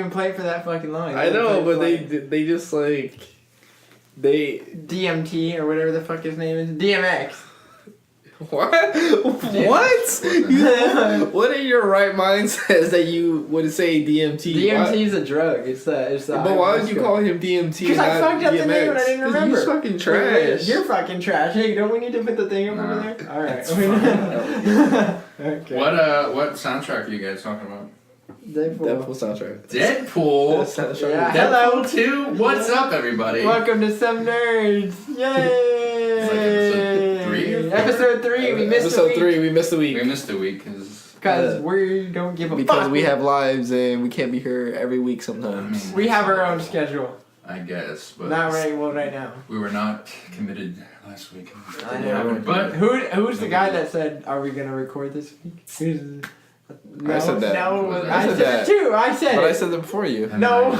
even play for that fucking long. I know, but they just like DMT or whatever the fuck his name is. DMX. What? What? What in your right mind says that you would say DMT? DMT is a drug. It's the. But why would you call him DMT? Because I fucked up the name and I didn't remember. You're fucking trash. You're fucking trash. Hey, don't we need to put the thing up over there? All right. Okay. What soundtrack are you guys talking about? Deadpool soundtrack. Deadpool. Yeah. Deadpool Hello. 2. What's up, everybody? Welcome to Some Nerds. Yay! It's like episode 3. Episode 3. We missed episode 3. We missed a week. We missed a week because we don't give a fuck. Because we have lives and we can't be here every week sometimes. We have our own schedule. I guess, but Not right now. We were not committed last week. I know. But who's the guy that said, "Are we gonna record this week?" No, I said that. No, I said it too. I said but it. I said that before you. And No.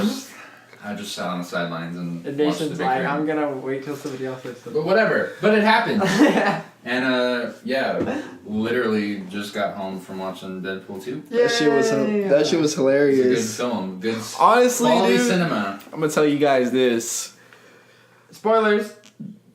I just sat on the sidelines and watched the Jason's big like, ring. I'm gonna wait till somebody else says something. But whatever. But it happened. And yeah, literally just got home from watching Deadpool 2. That shit was It's a hilarious. good film. Good Honestly, quality dude, cinema. I'm gonna tell you guys this. Spoilers.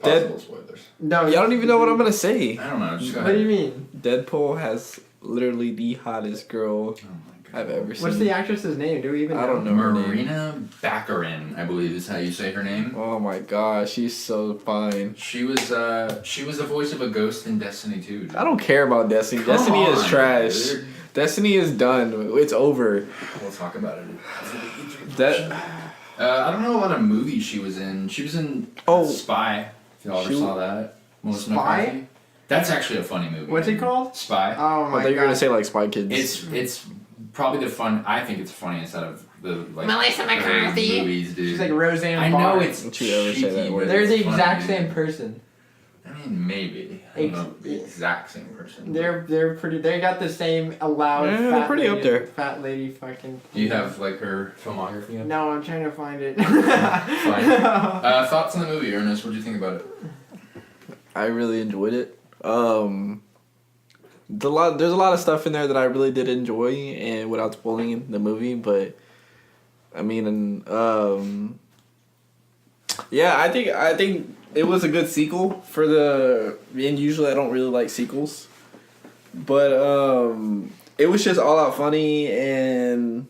Possible spoilers. No. Y'all don't even know what I'm gonna say. I don't know. Just go What do you ahead. mean? Deadpool has literally the hottest girl Oh my God. I've ever seen. What's the actress's name? Do we even know? I don't know her name. Marina Baccarin, I believe is how you say her name. Oh my gosh, she's so fine. She was the voice of a ghost in Destiny 2. Dude. I don't care about Destiny. Come Destiny is on, trash. dude. Destiny is done. It's over. We'll talk about it. That I don't know a lot of movies she was in. She was in Spy. If y'all ever saw that. Melissa Spy? McCarthy. That's actually a funny movie. What's it called? Spy. Oh I my thought you were gonna god. say like Spy Kids. It's probably I think it's the funniest out of the like Melissa her McCarthy. movies, dude. She's like Roseanne I Barr. know it's Don't you ever say that cheeky, word. but They're the it's exact funny. same person. I mean, maybe. I don't know the exact same person. They're pretty. They got the same loud. Yeah, fat they're pretty lady, up there. Fat lady, fucking. Do you have like her filmography? Up? No, I'm trying to find it. Fine. Thoughts on the movie, Ernest? What do you think about it? I really enjoyed it. There's a lot of stuff in there that I really did enjoy, and without spoiling the movie, but I mean, yeah, I think it was a good sequel for and usually I don't really like sequels, but it was just all out funny, and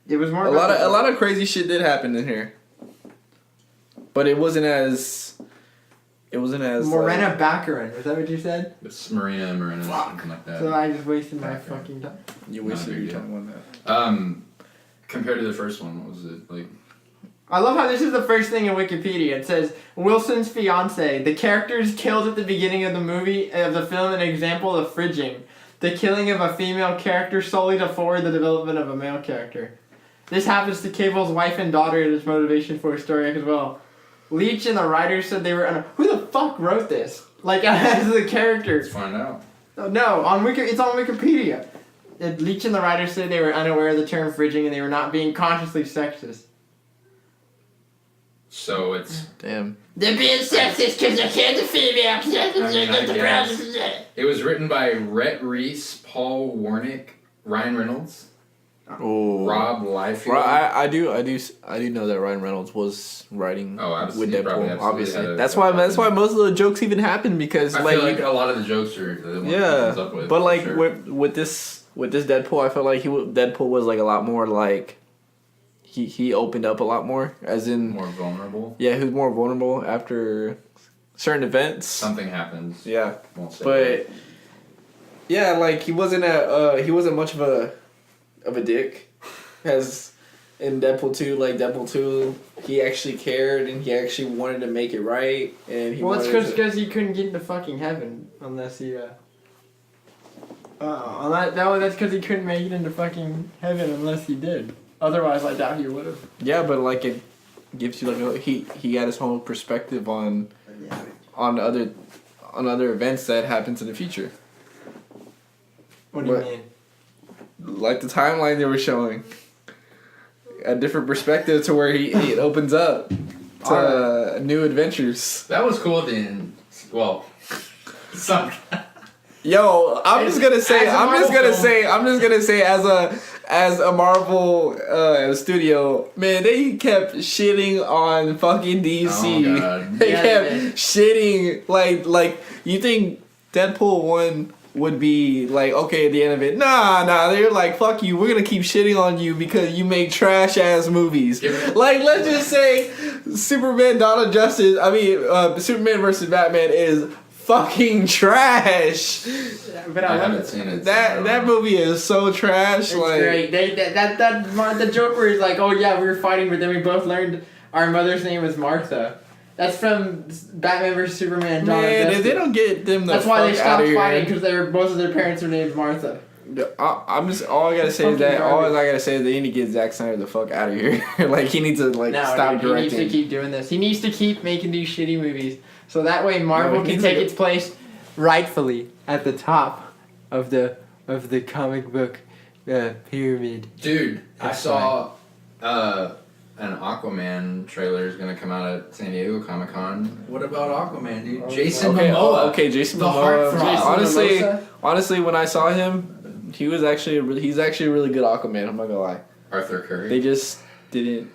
It was more. a lot of crazy shit did happen in here, but it wasn't as. Morena Baccarin. Was that what you said? It's Marina, something like that. So I just wasted my Baccarin. fucking time. You wasted your time on that. Compared to the first one, what was it like? I love how this is the first thing in Wikipedia. It says Wilson's fiance. The characters killed at the beginning of the film, an example of fridging, the killing of a female character solely to forward the development of a male character. This happens to Cable's wife and daughter as motivation for a story as well. Leach and the writers said they were who the fuck wrote this? Like as the characters. Let's find out. No, it's on Wikipedia. Leach and the writers said they were unaware of the term fridging and they were not being consciously sexist. So it's. Damn. They're being sexist because they can't the female. I guess. It was written by Rhett Reese, Paul Warnick, Ryan Reynolds, Oh. Rob Liefeld. I do know that Ryan Reynolds was writing with Deadpool. Obviously, that's why most of the jokes even happened because I feel like a lot of the jokes are the ones he comes up with. But like sure. with this Deadpool, I felt like Deadpool was like a lot more like he opened up a lot more, as in more vulnerable. Yeah, he was more vulnerable after certain events. Something happens. Yeah, won't say but that. yeah, like he wasn't much of a dick as in Deadpool 2. Like Deadpool 2, he actually cared and he actually wanted to make it right, and he. Well, it's because he couldn't get into fucking heaven unless he. That's because he couldn't make it into fucking heaven unless he did. Otherwise, I doubt he would have. Yeah, but like it gives you like he had his whole perspective on other events that happens in the future. What do you mean? Like the timeline they were showing, a different perspective to where it opens up to new adventures. That was cool. Then, well, some. Yo, I'm just gonna say as as a Marvel studio, man, they kept shitting on fucking DC. Oh, God. They Yeah, kept man. shitting like you think Deadpool 1 would be like, okay, at the end of it, nah, they're like, fuck you, we're gonna keep shitting on you because you make trash ass movies. Like, let's just say Superman Dawn of Justice, Superman versus Batman is fucking trash. But I I love haven't it. seen it. That movie is so trash. It's like great. The Joker is like, oh yeah, we were fighting, but then we both learned our mother's name was Martha. That's from Batman vs Superman. Dawn of man, Justice. if they don't get them the That's why they fuck outta stopped here. fighting because both of their parents were named Martha. I'm just all I gotta say is that all I gotta say is they need to get Zack Snyder the fuck out of here. Like he needs to stop He directing. needs to keep doing this. He needs to keep making these shitty movies so that way Marvel he can needs take to- its place rightfully at the top of the comic book pyramid. Dude, I That's saw an Aquaman trailer is gonna come out at San Diego Comic Con. What about Aquaman, dude? Jason Momoa. Okay, Jason The Momoa. heartthrob. Jason Honestly, when I saw him, he's actually a really good Aquaman. I'm not gonna lie. Arthur Curry. They just didn't.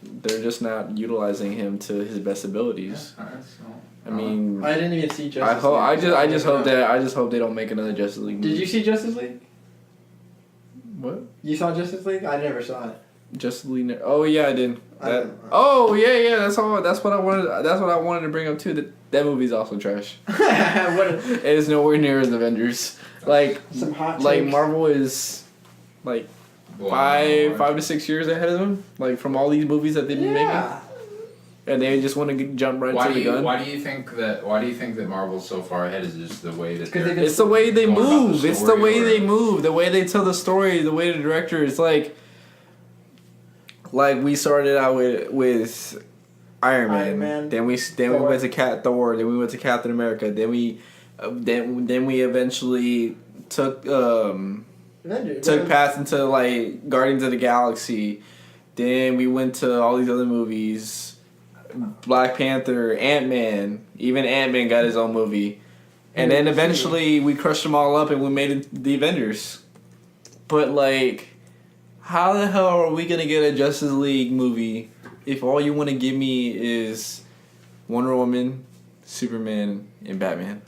They're just not utilizing him to his best abilities. Alright, so, I mean, I didn't even see Justice I hope. League. I just hope they don't make another Justice League movie. Did you see Justice League? What? You saw Justice League? I never saw it. Justice League. Oh yeah, I did. I That, don't know. oh yeah. That's all. That's what I wanted. That's what I wanted to bring up too. That movie's also trash. What It is nowhere near as Avengers. Like some hot like takes. Marvel is like Wow. 5 to 6 years ahead of them. Like from all these movies that they've been making, and they just want to jump right Why to do the you gun. Why do you think that Marvel's so far ahead? Is just the way that 'Cause they've they're been- It's the way they Going about the move. It's the story, way or- they move. The way they tell the story. The way the director is like we started out with Iron Man. Then we Thor. went to Thor. Then we went to Captain America. Then we eventually took paths into like Guardians of the Galaxy. Then we went to all these other movies, Black Panther, Ant-Man. Even Ant-Man got his own movie. And then eventually we crushed them all up and we made it the Avengers. But like, how the hell are we gonna get a Justice League movie if all you want to give me is Wonder Woman, Superman, and Batman?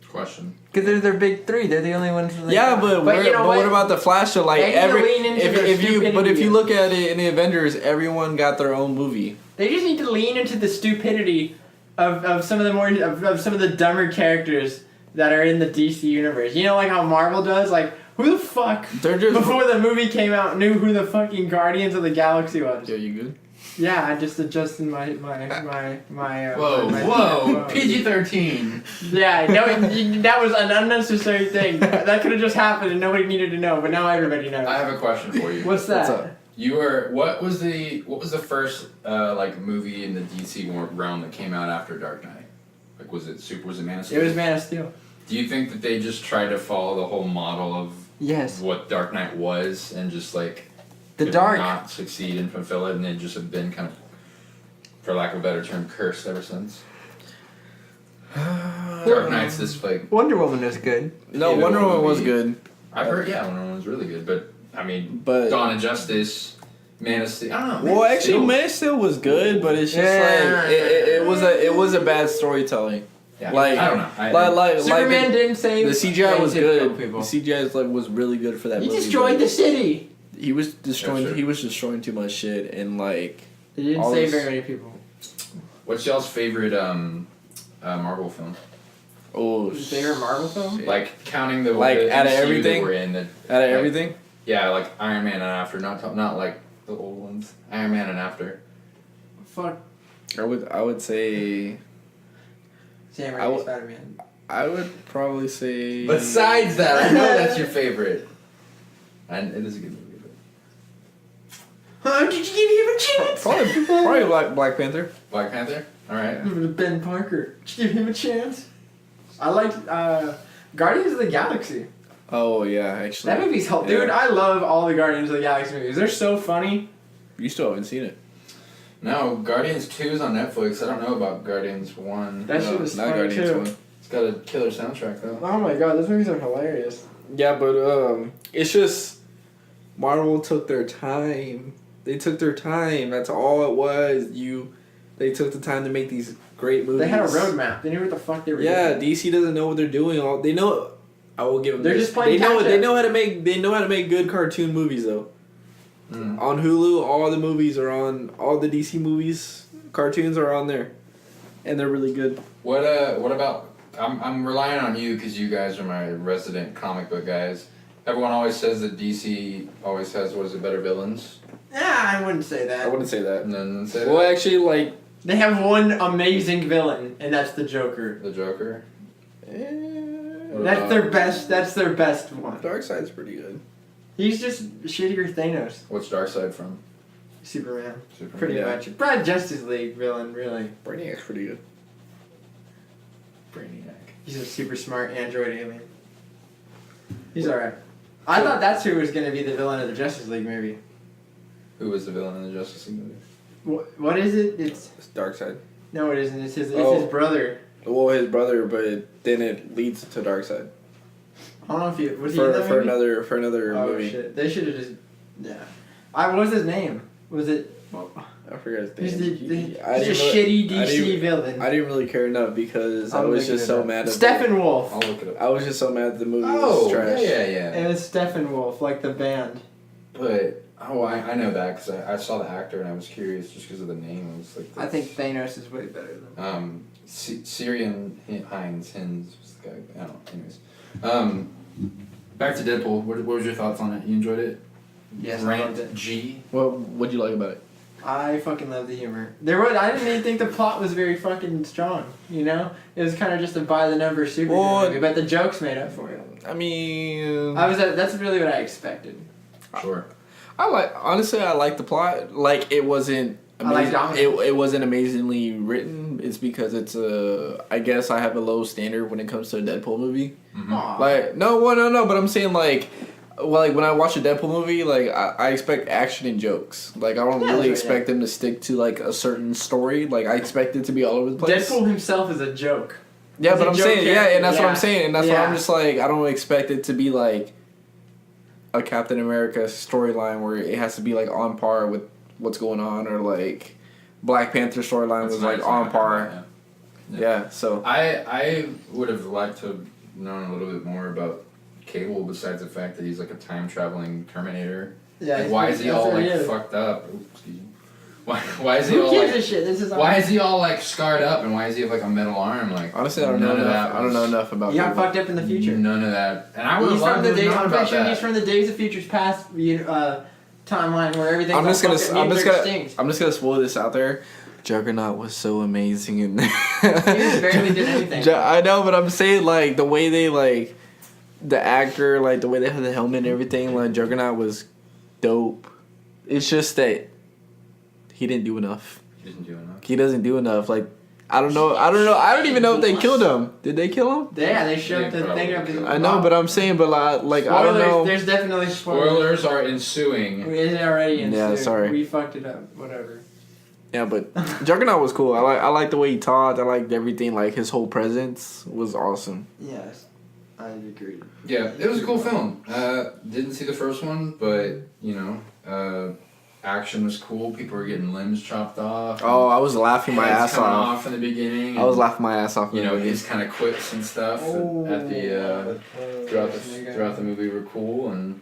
question. Because they're their big three. They're the only ones. That Yeah, but you know what about the Flash? So like They need to lean into their if stupidity. you look at it in the Avengers, everyone got their own movie. They just need to lean into the stupidity of some of the more of some of the dumber characters that are in the DC universe. You know, like how Marvel does. Like, who the fuck They're just before the movie came out knew who the fucking Guardians of the Galaxy was? Yo, you good? Yeah, I just adjusted my Whoa, my- whoa, PG-13. Yeah, no, that was an unnecessary thing. That could have just happened and nobody needed to know, but now everybody knows. I have a question for you. What's that? What's up? What was the first like movie in the DC realm that came out after Dark Knight? Like was it Man of Steel? It was Man of Steel. Do you think that they just tried to follow the whole model of Yes. what Dark Knight was and just like The did dark. not succeed and fulfill it, and they just have been kind of, for lack of a better term, cursed ever since? Dark Knight's this like Wonder Woman was good. No, Either Wonder one Woman would was be- good, I've heard. Yeah, Wonder Woman was really good, but I mean, but Dawn of Justice, Man of Steel. I don't know. Man well, of actually, Steel- Man of Steel was good, but it's just Yeah. like it was a bad storytelling. Yeah, like- I don't know. Like Superman didn't save. the CGI was save good. people. The CGI was really good for that He movie. destroyed but the city. He was destroying. Yeah, sure. He was destroying too much shit, and like He didn't All save this- very many people. What's y'all's favorite Marvel film? Favorite Marvel film? Like counting the Like, the out of MCU everything? that we're in. out of Like- everything. Yeah, like Iron Man and after, not like the old ones. Iron Man and after. Fuck. I would say Sam I Raimi's would- Spider-Man. I would probably say. Besides that, I know that's your favorite. And it is a good movie. Huh? Did you give him a chance? Probably Black Panther. Black Panther. All right. Ben Parker. Did you give him a chance? I like Guardians of the Galaxy. Oh yeah, actually. That movie's hell, Yeah. dude. I love all the Guardians of the Galaxy movies. They're so funny. You still haven't seen it. No, Guardians 2 is on Netflix. I don't know about Guardians 1. That shit was Not funny Guardians too. 1. It's got a killer soundtrack though. Oh my god, those movies are hilarious. Yeah, but it's just Marvel took their time. They took their time. That's all it was. They took the time to make these great movies. They had a roadmap. They knew what the fuck they were doing. Yeah, DC doesn't know what they're doing. They know. I will give them. They're this. just playing They know. catch-up. They know how to make. They know how to make good cartoon movies though. On Hulu, all the movies are on. All the DC movies, cartoons are on there, and they're really good. What about? I'm relying on you because you guys are my resident comic book guys. Everyone always says that DC always has better villains. Yeah, I wouldn't say I that. wouldn't say that. And then say Well, actually, like They have one amazing villain, and that's the Joker. the Joker. That's their best. That's their best one. Darkseid's pretty good. He's just shittier Thanos. What's Darkseid from? Superman. Superman. Pretty Yeah. much. Brad Justice League villain, really. Brainiac's pretty good. Brainiac. He's a super smart android alien. He's alright. I thought that's who was gonna be the villain of the Justice League movie. Who was the villain in the Justice League movie? What is it? It's It's Darkseid. no, it isn't. It's his Oh. brother. Well, his brother, but then it leads to Darkseid. I don't know if he was he in that For movie? another Oh movie. shit! They should have just what was his name? Was it? I forgot He's his name. he's a I didn't shitty really- I DC didn't- villain. I didn't really care enough because I I'm was looking just it so up. mad at Steppenwolf. I'll look it up. I was just so mad that the movie Oh, was trash. yeah. It was Steppenwolf, like the band. But I know that because I saw the actor and I was curious just because of the name. It was like I think Thanos is way better than. Syrian Hines was the guy. I don't know. Anyways, back to Deadpool. What was your thoughts on it? You enjoyed it? Yes, I Rant loved it. G. What'd you like about it? I fucking love the humor. I didn't even think the plot was very fucking strong. You know, it was kind of just a by the numbers superhero movie, but the jokes made up for it. I mean, That's really what I expected. Sure. I like the plot. Like it wasn't I like amazing. Dominic. It wasn't amazingly written. It's because it's I guess I have a low standard when it comes to a Deadpool movie. Mm-hmm. Aw. Like no, but I'm saying like when I watch a Deadpool movie, like I expect action and jokes. Like I don't Yeah, really that's right, expect them to stick to like a certain story. Like I expect it to be all over the place. Deadpool himself is a joke. Yeah, He's but a I'm joke saying character. and that's what I'm Yeah. saying, and that's why I'm Yeah. just like I don't expect it to be like a Captain America storyline where it has to be like on par with what's going on, or like Black Panther storyline was like on par. Yeah, so I would have liked to have known a little bit more about Cable besides the fact that he's like a time traveling Terminator. Yeah. Like, why is he all like fucked up? Oops, excuse me. Why is he Who all gives like? a shit? This is Why is he all like scarred up and why does he have like a metal arm? Like honestly, I don't know none of enough. that I don't know was- enough about. He got Cable. fucked up in the future. None of that. And I would He's have from loved the to have days. known I'm pretty about sure that. he's from the Days of Futures Past timeline where everything's I'm just all gonna fucking extinct. I'm just gonna spoil this out there. Juggernaut was so amazing in there. He just barely did anything. I know, but I'm saying like the way they like the actor, like the way they had the helmet and everything, like Juggernaut was dope. It's just that he didn't do enough. He didn't do enough. He doesn't do enough. Like I don't know. I don't even know if they killed him. Did they kill him? Yeah, they shoved the thing up his. I know, but I'm saying, but like I don't Spoilers, know. There's definitely spoilers. Spoilers are ensuing. Is it already in? Yeah, sorry. We fucked it up. Whatever. Yeah, but Juggernaut was cool. I like the way he talked. I liked everything. Like his whole presence was awesome. Yes, I agree. Yeah, it was a cool film. Didn't see the first one, but action was cool. People were getting limbs chopped off. Oh, I was laughing my heads ass coming off. in the beginning. I was laughing my ass off. You in the know, movie. his kind of quips and stuff at the throughout the movie were cool, and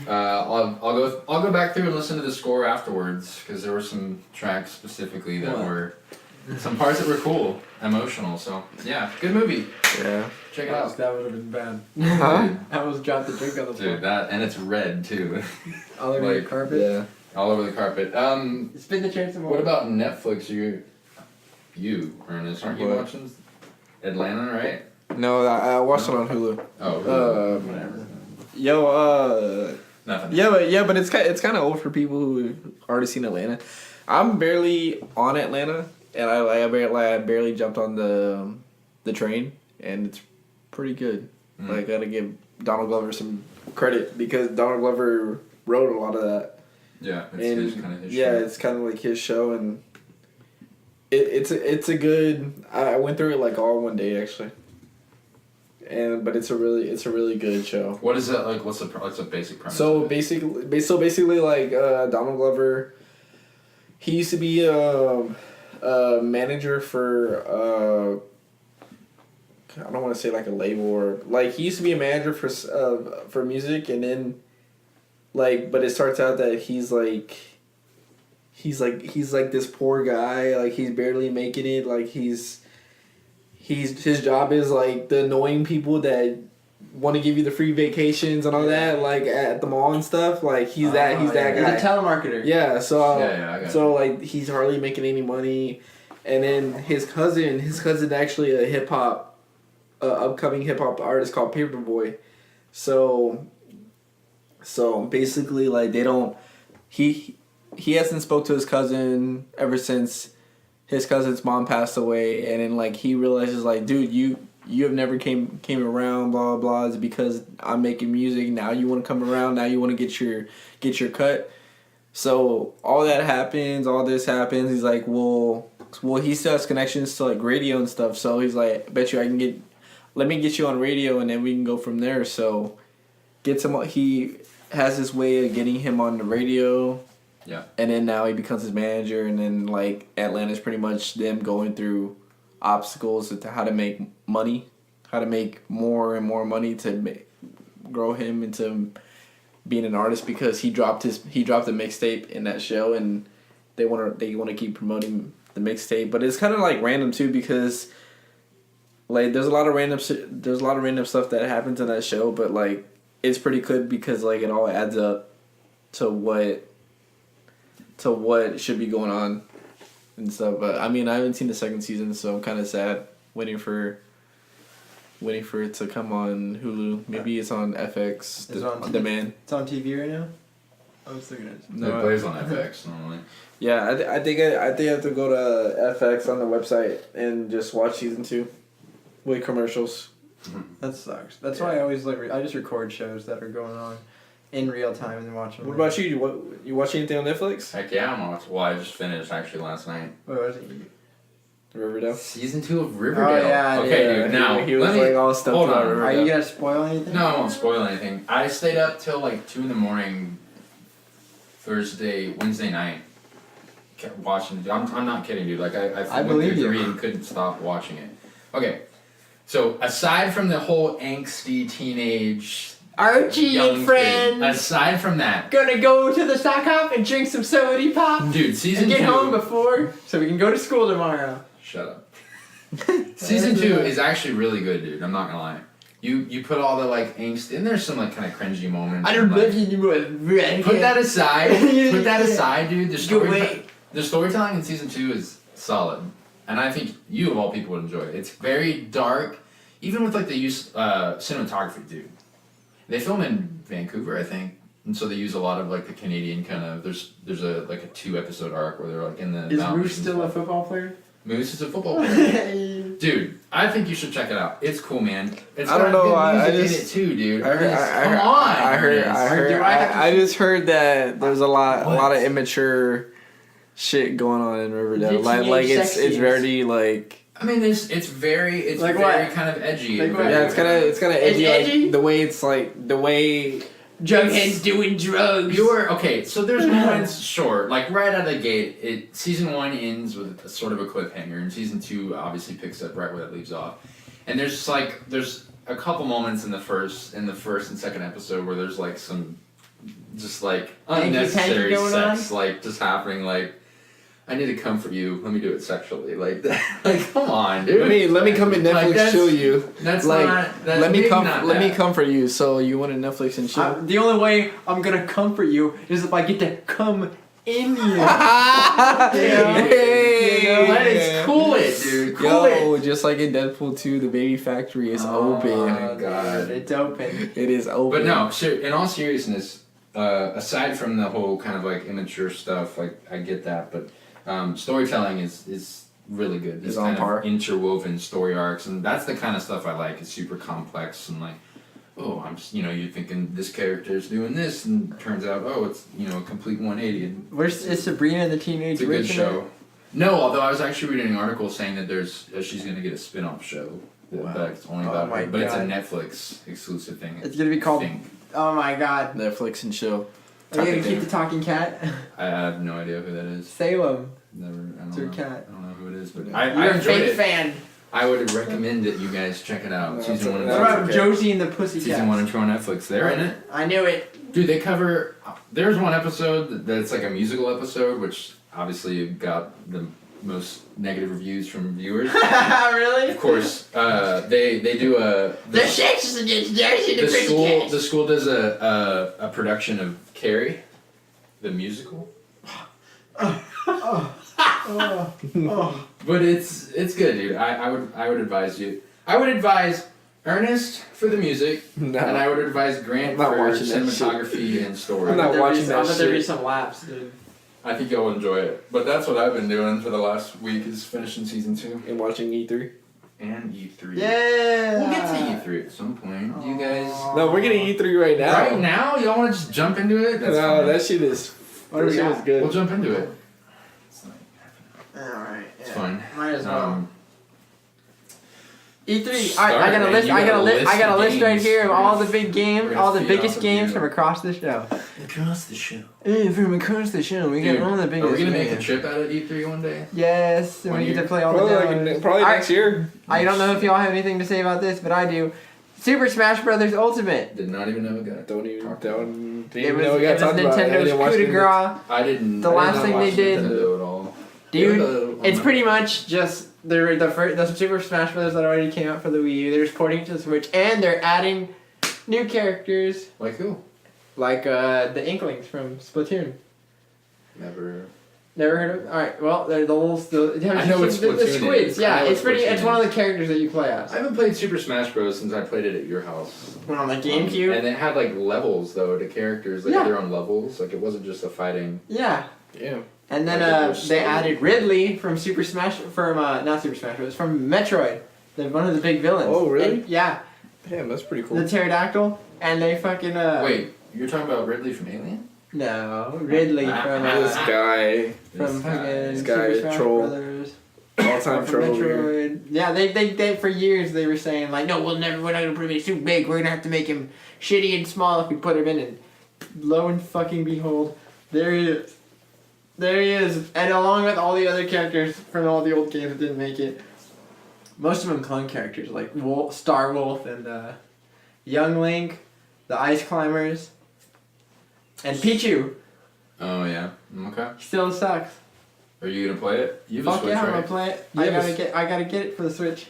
I'll go back through and listen to the score afterwards because there were some tracks specifically that were some parts that were cool, emotional. So yeah, good movie. Yeah. Check it out. That would have been bad. Huh? I almost dropped the drink on the floor. Dude, and it's red too, All over the like, carpet. Yeah. all over the carpet. Spin the chair some more. What about Netflix? You, Ernest, aren't you What? watching Atlanta, right? No, I watched it on Hulu. Oh, Whatever. nothing. But it's kind of old for people who've already seen Atlanta. I'm barely on Atlanta, and I barely jumped on the train, and it's pretty good. Mm. I gotta give Donald Glover some credit because Donald Glover wrote a lot of that. Yeah, it's And kind of his yeah, show. it's kind of like his show, and it's a good. I went through it like all one day actually, but it's a really good show. What is it like? What's the basic premise? So of it? basically, like Donald Glover, he used to be a manager for I don't want to say like a label or like he used to be a manager for music, and then like but it starts out that he's like this poor guy, like he's barely making it, like his job is like the annoying people that want to give you the free vacations and all that, like at the mall and stuff. Like he's that guy. He's a telemarketer. Yeah, so I got so like he's hardly making any money, and then his cousin actually a hip hop, upcoming hip hop artist called Paperboy, so basically like they don't he hasn't spoke to his cousin ever since his cousin's mom passed away, and then like he realizes like, dude, you have never came around, blah blah blah. It's because I'm making music now. You want to come around now. You want to get your cut. So all that happens. All this happens. He's like, well, he still has connections to like radio and stuff. So he's like, I bet you let me get you on radio, and then we can go from there. So gets him. He has this way of getting him on the radio. Yeah. And then now he becomes his manager, and then like Atlanta's pretty much them going through obstacles to how to make money, how to make more and more money to grow him into being an artist, because he dropped a mixtape in that show, and they want to keep promoting the mixtape, but it's kind of like random too, because like there's a lot of random stuff that happens in that show, but like it's pretty good because like it all adds up to what should be going on and stuff. But I mean, I haven't seen the second season, so I'm kind of sad waiting for it to come on Hulu. Maybe it's on FX on demand. It's on TV right now. I was thinking it. No, it plays on FX normally. Yeah, I think I have to go to FX on the website and just watch season 2 with commercials. That sucks. That's why I always I just record shows that are going on in real time and then watch them. What about you? You watch anything on Netflix? Heck yeah, I'm watching. Well, I just finished actually last night. What was it? Riverdale. Season 2 of Riverdale. Oh, yeah, okay, dude. Now he was like all stuff hold about on. Riverdale. Are you gonna spoil anything? No, I won't spoil anything. I stayed up till like 2 a.m. Wednesday night, kept watching. I'm not kidding, dude. Like I believe you. 3 and couldn't stop watching it. Okay, so aside from the whole angsty teenage Archie young and friends. kid, aside from that, Gonna go to the stock hop and drink some sody pop. dude, season and get 2. home before so we can go to school tomorrow. Shut up. Season 2 is actually really good, dude. I'm not gonna lie. You put all the like angst, and there's some like kind of cringy moments. I don't like, love you anymore. Put that aside. Put that aside, dude. away. The storytelling in season 2 is solid, and I think you of all people would enjoy it. It's very dark, even with like the use cinematography, dude. They film in Vancouver, I think, and so they use a lot of like the Canadian kind of. There's a 2-episode arc where they're like in the. Is mountains Moose and still a stuff. football player? Moose is a football player. Dude, I think you should check it out. It's cool, man. It's I don't got know, good I music just- in it too, dude. I just heard that there's a lot of immature shit going on in Riverdale. It's Like teenage it's sex very like. I mean, it's very Like very what? kind of edgy. Like and what? very- Yeah, it's kind of edgy. It's edgy? Like, the way it's like the way. Jughead's doing drugs. Okay, so there's moments, sure, like right out of the gate, season 1 ends with a sort of a cliffhanger, and season 2 obviously picks up right where it leaves off. And there's a couple moments in the first and second episode where there's like some just like unnecessary going sex like just happening, like I need to comfort you, let me do it sexually, like like come on, dude. Let me come and Like, Netflix that's- chill you. That's like not that's let me maybe come not let me that. comfort you. So you want to Netflix and chill? The only way I'm gonna comfort you is if I get to come in you. Hey, You know, That is cool it, dude. Cool Yo, it. just like in Deadpool 2, the baby factory is open. my God. It's open. It is open. But no, in all seriousness, aside from the whole kind of like immature stuff, like I get that, but storytelling is really good. These Is on kind par. of interwoven story arcs, and that's the kind of stuff I like. It's super complex and like, oh, I'm just, you're thinking this character's doing this, and turns out, oh, it's a complete 180. And Is Sabrina the Teenage it's a Witch good in show. No, although I was actually reading an article saying that she's gonna get a spin-off show. That's only Oh about my her, but it's a God. Netflix exclusive thing. It's gonna be called. Thing. Oh my god. Netflix and chill. Are you gonna keep the talking cat? I have no idea who that is. Salem. Never. I It's don't your know. cat. I don't know who it is, but Yeah. I You're a enjoyed fake it. fan. I would recommend that you guys check it out. No, Season 1 and that's What 2. about okay. Josie and the Pussycats? Season 1 and 2 on Netflix. They're in it. I knew it. Dude, they cover. There's one episode that's like a musical episode, which obviously got the most negative reviews from viewers. Really? Of course, they do a. The Shakes against Josie and the The school does a production of Carrie, the musical. But it's good, dude. I would advise you. I would advise Ernest for the music, No. and I would advise Grant I'm not for watching that cinematography and story. I'm not watching that I bet there'd be shit. some laps, dude. I think you'll enjoy it. But that's what I've been doing for the last week is finishing season 2 And watching E3. and E3. Yeah. We'll get to E3 at some point. You guys. No, we're getting E3 right now. Right now, y'all want to just jump into it? That's No, fine. that shit is. What do That we shit got? is good. We'll jump into it. It's like Alright. it's fun. Might as well. E3. Start, Alright, I got a man. list. You I got got a a list. I got a list of list right games. here of all the big We're games, gonna all the feed biggest off of games you. from across the show. Across the show. From across the show, we Dude, got all the biggest. are we gonna make a games. trip out of E3 one day? Yes, and One we get year? to play all the Probably, downloads. probably Alright, next year. I don't know if y'all have anything to say about this, but I do. Super Smash Brothers Ultimate. Did not even know it got. Didn't It even was, know we got it was talked about it. I Nintendo's didn't watch coup de the- grace. I didn't. The I did last not thing they watch did- Nintendo at all. Dude, it's pretty much just the Super Smash Brothers that already came out for the Wii U. They're just porting it to the Switch, and they're adding new characters Like who? like the Inklings from Splatoon. Never. Never heard of? All right, well, they're the little I know what the Splatoon squids. is. Yeah, I know what it's pretty. Splatoon It's one of is. the characters that you play as. I haven't played Super Smash Bros. Since I played it at your house. When on the GameCube. And it had like levels though to characters. Like Yeah. their own levels. Like it wasn't just a fighting. Yeah. Yeah. And then Like it was they slow. added Ridley from Super Smash from not Super Smash Bros. From Metroid. They're one of the big villains. Oh, really? And- yeah, Damn, that's pretty cool. the pterodactyl, and they fucking Wait, you're talking about Ridley from Alien? No, Ridley from This guy, from fucking This guy Super is Smash troll. Brothers. all-time From troll here. Metroid. Yeah, they for years they were saying like, no, we're not gonna put him in too big. We're gonna have to make him shitty and small if we put him in. And lo and fucking behold, there he is. There he is, and along with all the other characters from all the old games that didn't make it. Most of them clone characters like Star Wolf and Young Link, the Ice Climbers, and Pichu. Oh yeah. Okay. Still sucks. Are you gonna play it? You have a Fuck Switch, yeah, I'm right? gonna play it. You have a I gotta get it for the Switch.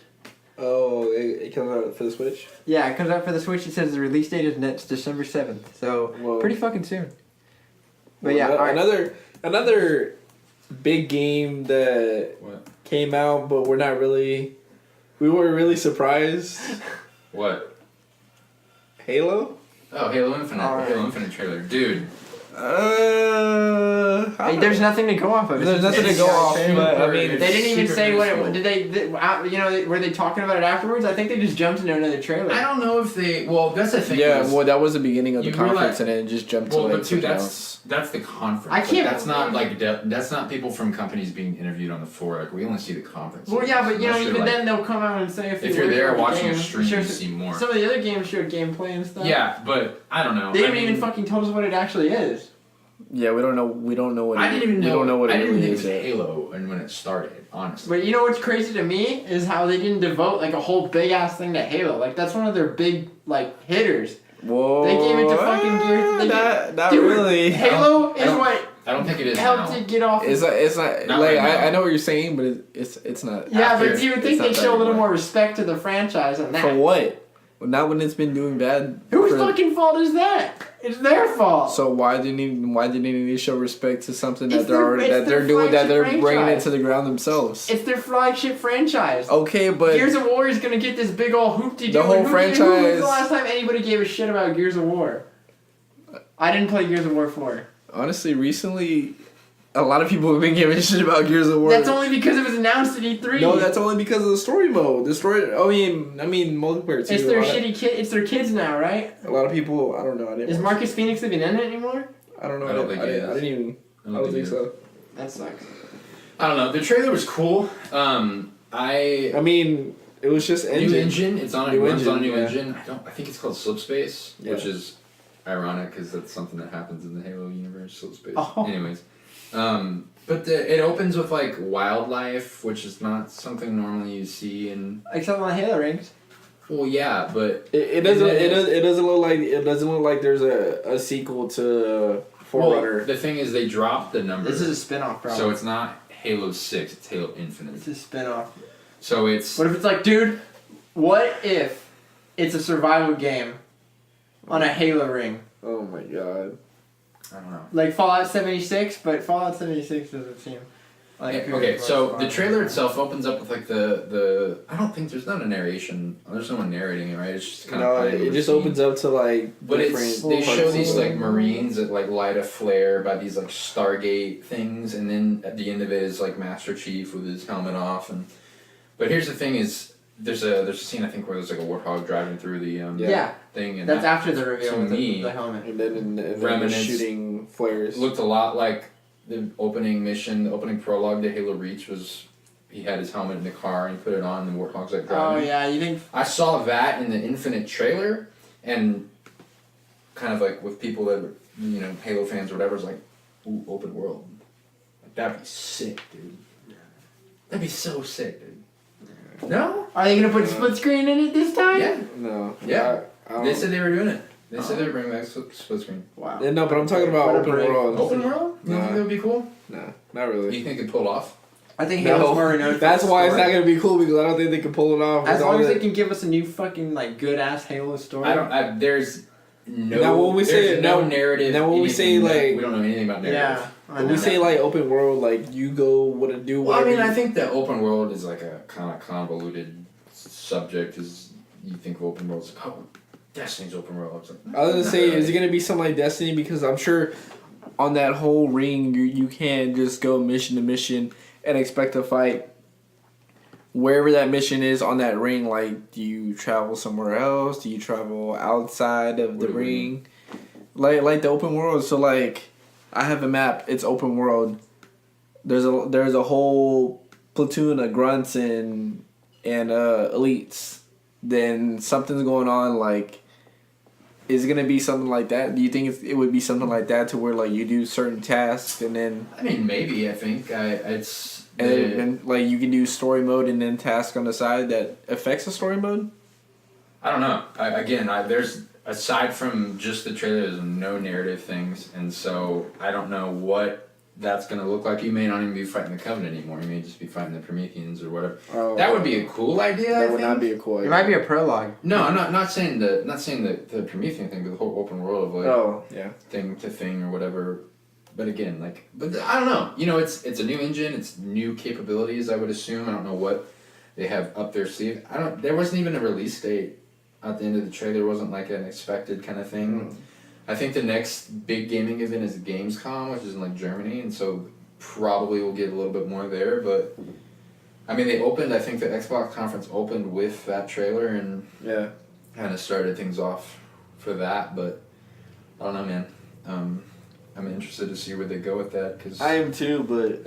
Oh, it comes out for the Switch? Yeah, it comes out for the Switch. It says the release date is next December 7th, so Whoa. pretty fucking soon. But Well, yeah, alright. another big game that What? came out, but we were really surprised. What? Halo? Oh, Halo Infinite. Alright. Halo Infinite trailer, dude. Hey, there's nothing to go off of. It's There's just- nothing to it's go got off, trailer. but I mean, They didn't even Super say what useful. it. Did were they talking about it afterwards? I think they just jumped into another trailer. I don't know if they. Well, that's the thing. yeah, is- well, that was the beginning of the You conference, realize- and then it just jumped Well, to but like dude, something else. that's the conference. I Like, can't- that's not like that's not people from companies being interviewed on the floor. Like we only see the conference. Well, yeah, but you know, Unless you're, even like- then they'll come out and say if if you're there watching a game, stream, sure, you see more. some of the other games showed gameplay and stuff. Yeah, but I don't know. They didn't I even mean, fucking tell us what it actually is. Yeah, we don't know what I didn't even know. we don't know what I it didn't really even think is it was yet. Halo, and when it started, honestly. But you know what's crazy to me is how they didn't devote like a whole big ass thing to Halo. Like that's one of their big like hitters. Whoa. They gave it to fucking Gears. They Not Dude, really. Halo I is don't- what I don't think it is helped now. it get off. It's not Not like right now. I know what you're saying, but it's not. Yeah, after- but you would it's think not they'd that show a little anymore. more respect to the franchise than that. For what? Well, not when it's been doing bad. Whose for- fucking fault is that? It's their fault. So why didn't they need to show respect to something It's that they're their- already it's that their they're doing that they're flagship bringing it franchise. to the ground themselves? It's their flagship franchise. Okay, but Gears of War is gonna get this big ol' hoopty-doo. The whole Who was franchise- the last time anybody gave a shit about Gears of War? I didn't play Gears of War 4. honestly, recently, a lot of people have been giving a shit about Gears of War. That's only because it was announced at E3. No, that's only because of the story mode. The story. I mean multiplayer too. It's their a lot shitty kid. It's their kids now, right? Of, a lot of people. I don't know. I didn't. Is watch Marcus Phoenix even in it anymore? it. I don't know. I don't think I he didn't, is. I didn't even. I don't think so. That sucks. I don't know. The trailer was cool. I I mean, It was just engine. New engine. It's on. It New runs on a engine, new yeah. engine. I think it's called Slipspace, Yeah. which is ironic because that's something that happens in the Halo universe. Slipspace. Oh. Anyways, but it opens with like wildlife, which is not something normally you see in. Except on the Halo rings. Well, yeah, but It doesn't look like there's a sequel to Forerunner. well, the thing is, they dropped the number. This is a spin-off, bro. So it's not Halo 6, it's Halo Infinite. It's a spin-off. So it's. What if it's like, dude, what if it's a survival game on a Halo ring? Oh my god. I don't know. Like Fallout 76, but Fallout 76 doesn't seem like... Yeah, okay, so the trailer itself opens up with like the I don't think there's not a narration. There's no one narrating it, right? It's just kind No, of it just opens up to like. But it's they different show parts these of like it. Marines that like light a flare by these like Stargate things, and then at the end of it is like Master Chief with his helmet off. And but here's the thing: is there's a scene I think where there's like a warthog driving through the Yeah. thing, and That's that after the reveal to with me, the helmet. And then the Remnants shooting flares. looked a lot like the opening mission, the opening prologue to Halo Reach was. He had his helmet in the car and he put it on, and the warthog's like Oh, driving. yeah, you think... I saw that in the Infinite trailer, and kind of like with people that were, Halo fans or whatever, is like, ooh, open world. Like, that'd be sick, dude. That'd be so sick, dude. No? Are they going to put split screen in it this time? Yeah. No. Yeah. I don't- They said they were doing it. They said they were bringing back split screen. Wow. Yeah, no, but I'm talking about What a open brave- world. Open world? You think Nah. that would be cool? No, not really. You think it pulled off? I think Halo's more renowned for That's the why it's story. not gonna be cool because I don't think they can pull it off. As with long all as they that- can give us a new fucking, like, good-ass Halo story. There's no. Now when we say- there's no now- narrative. now when we anything say, that- like- we don't know anything about narrative. Yeah. When we say like open world, like you go what to do. Well, I whatever mean, you- I think the open world is like a kind of convoluted subject. Is you think of open world, it's like, oh, Destiny's open world. It's like, I was gonna say, is it gonna be something like Destiny? Because I'm sure on that whole ring, you can't just go mission to mission and expect to fight wherever that mission is on that ring. Like, do you travel somewhere else? Do you travel outside of the What do we ring? Like the open world. So like, I have a map. It's open world. There's a whole platoon of grunts and elites. Then something's going on. Like, is it gonna be something like that? Do you think it would be something like that to where like you do certain tasks and then I mean, maybe. I think it's. and like you can do story mode and then task on the side that affects the story mode? I don't know. There's aside from just the trailer, there's no narrative things, and so I don't know what that's gonna look like. You may not even be fighting the Covenant anymore. You may just be fighting the Prometheans or whatever. Oh, That would be a cool idea. That I would think. not be a cool idea. It might be a prologue. No, I'm not saying the Promethean thing, but the whole open world of like Oh, yeah. thing to thing or whatever. But again, I don't know. It's a new engine. It's new capabilities. I would assume. I don't know what they have up their sleeve. There wasn't even a release date at the end of the trailer. It wasn't like an expected kind of thing. I think the next big gaming event is Gamescom, which is in like Germany, and so probably we'll get a little bit more there. But I mean, I think the Xbox conference opened with that trailer and Yeah. kind of started things off for that. But I don't know, man. I'm interested to see where they go with that because I am too, but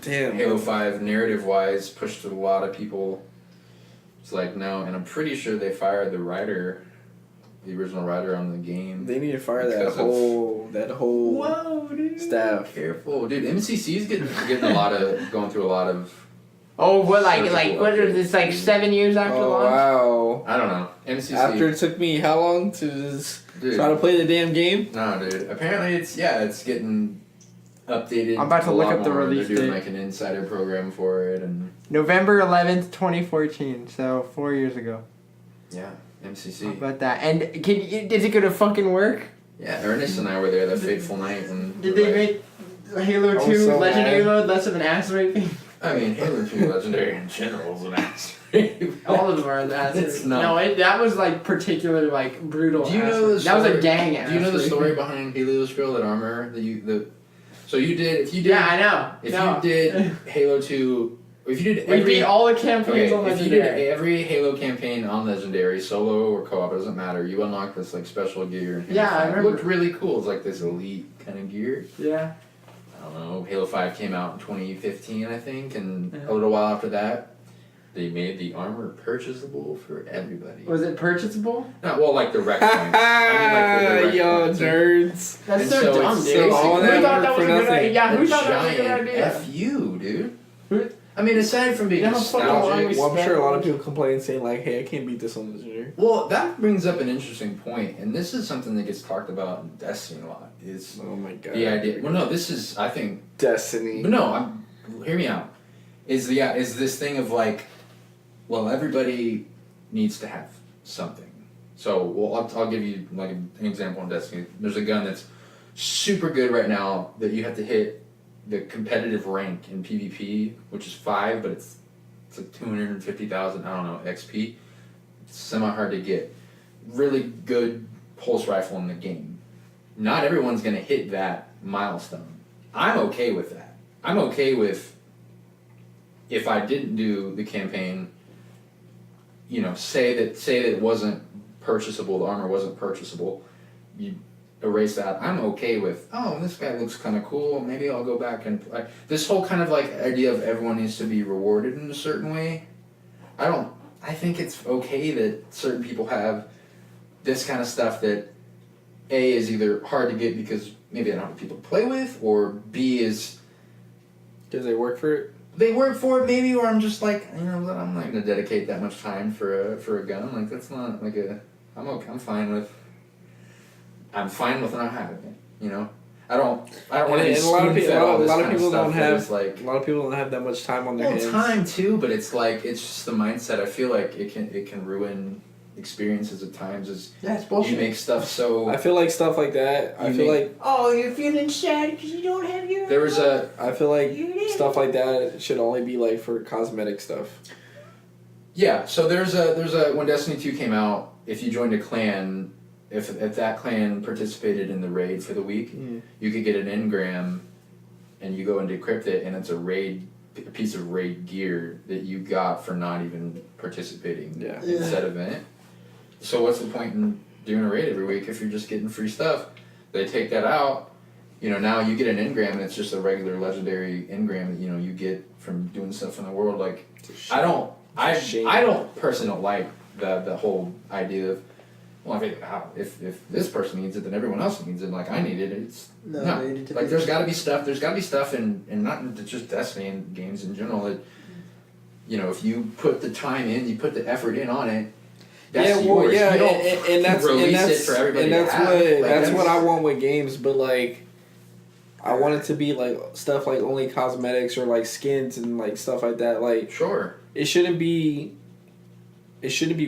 damn. Halo 5 narrative wise pushed a lot of people. It's like no, and I'm pretty sure they fired the original writer on the game. They need to fire Because that whole Whoa, dude. staff. Careful, dude. MCC's getting going through a lot of. Oh, what, Surgical what is this, like 7 years after Oh launch? wow! I don't know. MCC. After it took me how long to just Dude. try to play the damn game? No, dude. Apparently, it's getting updated. I'm about to a look lot up the more. release They're doing date. like an insider program for it, and November 11th, 2014, so 4 years ago. yeah, How MCC. about that? And is it gonna fucking work? Yeah, Ernest and I were there that fateful night when. Did they make Halo 2 so Legendary mad. Mode less of an ass raping? I mean, Halo 2 Legendary in general is an ass. All of them are the ass It's raping. not. No, that was like particularly like brutal. Do you ass know the raping. That was a story- gang ass Do you know the raping. story behind Halo's Girl, that armor? So you did. If you did. Yeah, I know. If No. you did Halo 2. If you did We every. beat all the campaigns on If you did Legendary. every Halo campaign on Legendary, solo or co-op, it doesn't matter. You unlock this like special gear. In Halo Yeah, I 5. It remember. looked really cool. It's like this elite kind of gear. Yeah. I don't know. Halo 5 came out in 2015, I think, and Yeah. a little while after that, They made the armor purchasable for everybody. Was it purchasable? Not well, like the rec points. I mean, like the Yo, points. nerds. That's And so so dumb, it's dude. all Who that thought work that was for a good nothing. idea? Yeah, who A thought that was a good giant idea? F you, dude. Who- I mean, aside from being You know how fucking long nostalgic. we Well, I'm sure a lot of people complain saying like, "Hey, I can't beat this on Legendary." Well, that brings up an interesting point, and this is something that gets talked about in Destiny a lot. Is Oh my god. the idea? Well, no, this is I think. Destiny. But no, hear me out. Is this thing of like, well, everybody needs to have something. So, well, I'll give you like an example in Destiny. There's a gun that's super good right now that you have to hit the competitive rank in PvP, which is 5, but it's like 250,000. I don't know XP. It's semi hard to get. Really good pulse rifle in the game. Not everyone's gonna hit that milestone. I'm okay with that. I'm okay with if I didn't do the campaign, you know, say that it wasn't purchasable, the armor wasn't purchasable, you erase that. I'm okay with, oh, this guy looks kind of cool, maybe I'll go back and play. This whole kind of like idea of everyone needs to be rewarded in a certain way, I think it's okay that certain people have this kind of stuff that A is either hard to get because maybe I don't have people to play with, or B is Does they work for it? they work for it maybe, or I'm just like, you know, I'm not gonna dedicate that much time for a gun. Like that's not like I'm okay. I'm fine with not having it. You know, I don't want to be spoon-fed all this kind of stuff that is like. A lot of people don't have that much time on their hands. Time too, but it's like it's just the mindset. I feel like it can ruin experiences at times. As Yeah, it's bullshit. you make stuff so. I feel like stuff like that. I feel like Oh, you're feeling sad because you don't have your. there was a I feel like stuff like that should only be like for cosmetic stuff. Yeah, so there's a when Destiny 2 came out, if you joined a clan, if that clan participated in the raid for the week, you could get an engram, and you go and decrypt it, and it's a piece of raid gear that you got for not even participating in said event. So what's the point in doing a raid every week if you're just getting free stuff? They take that out. You know, now you get an engram, and it's just a regular legendary engram that you get from doing stuff in the world. Like, I don't personally don't like the whole idea of, well, if this person needs it, then everyone else needs it. Like I need it. It's no. Like there's got to be stuff. There's got to be stuff in not just Destiny and games in general that, if you put the time in, you put the effort in on it. That's yours. Yeah, you don't and that's it for everybody. And that's to have. that's what I want with games, but like. I want it to be like stuff like only cosmetics or like skins and like stuff like that. Like sure, it shouldn't be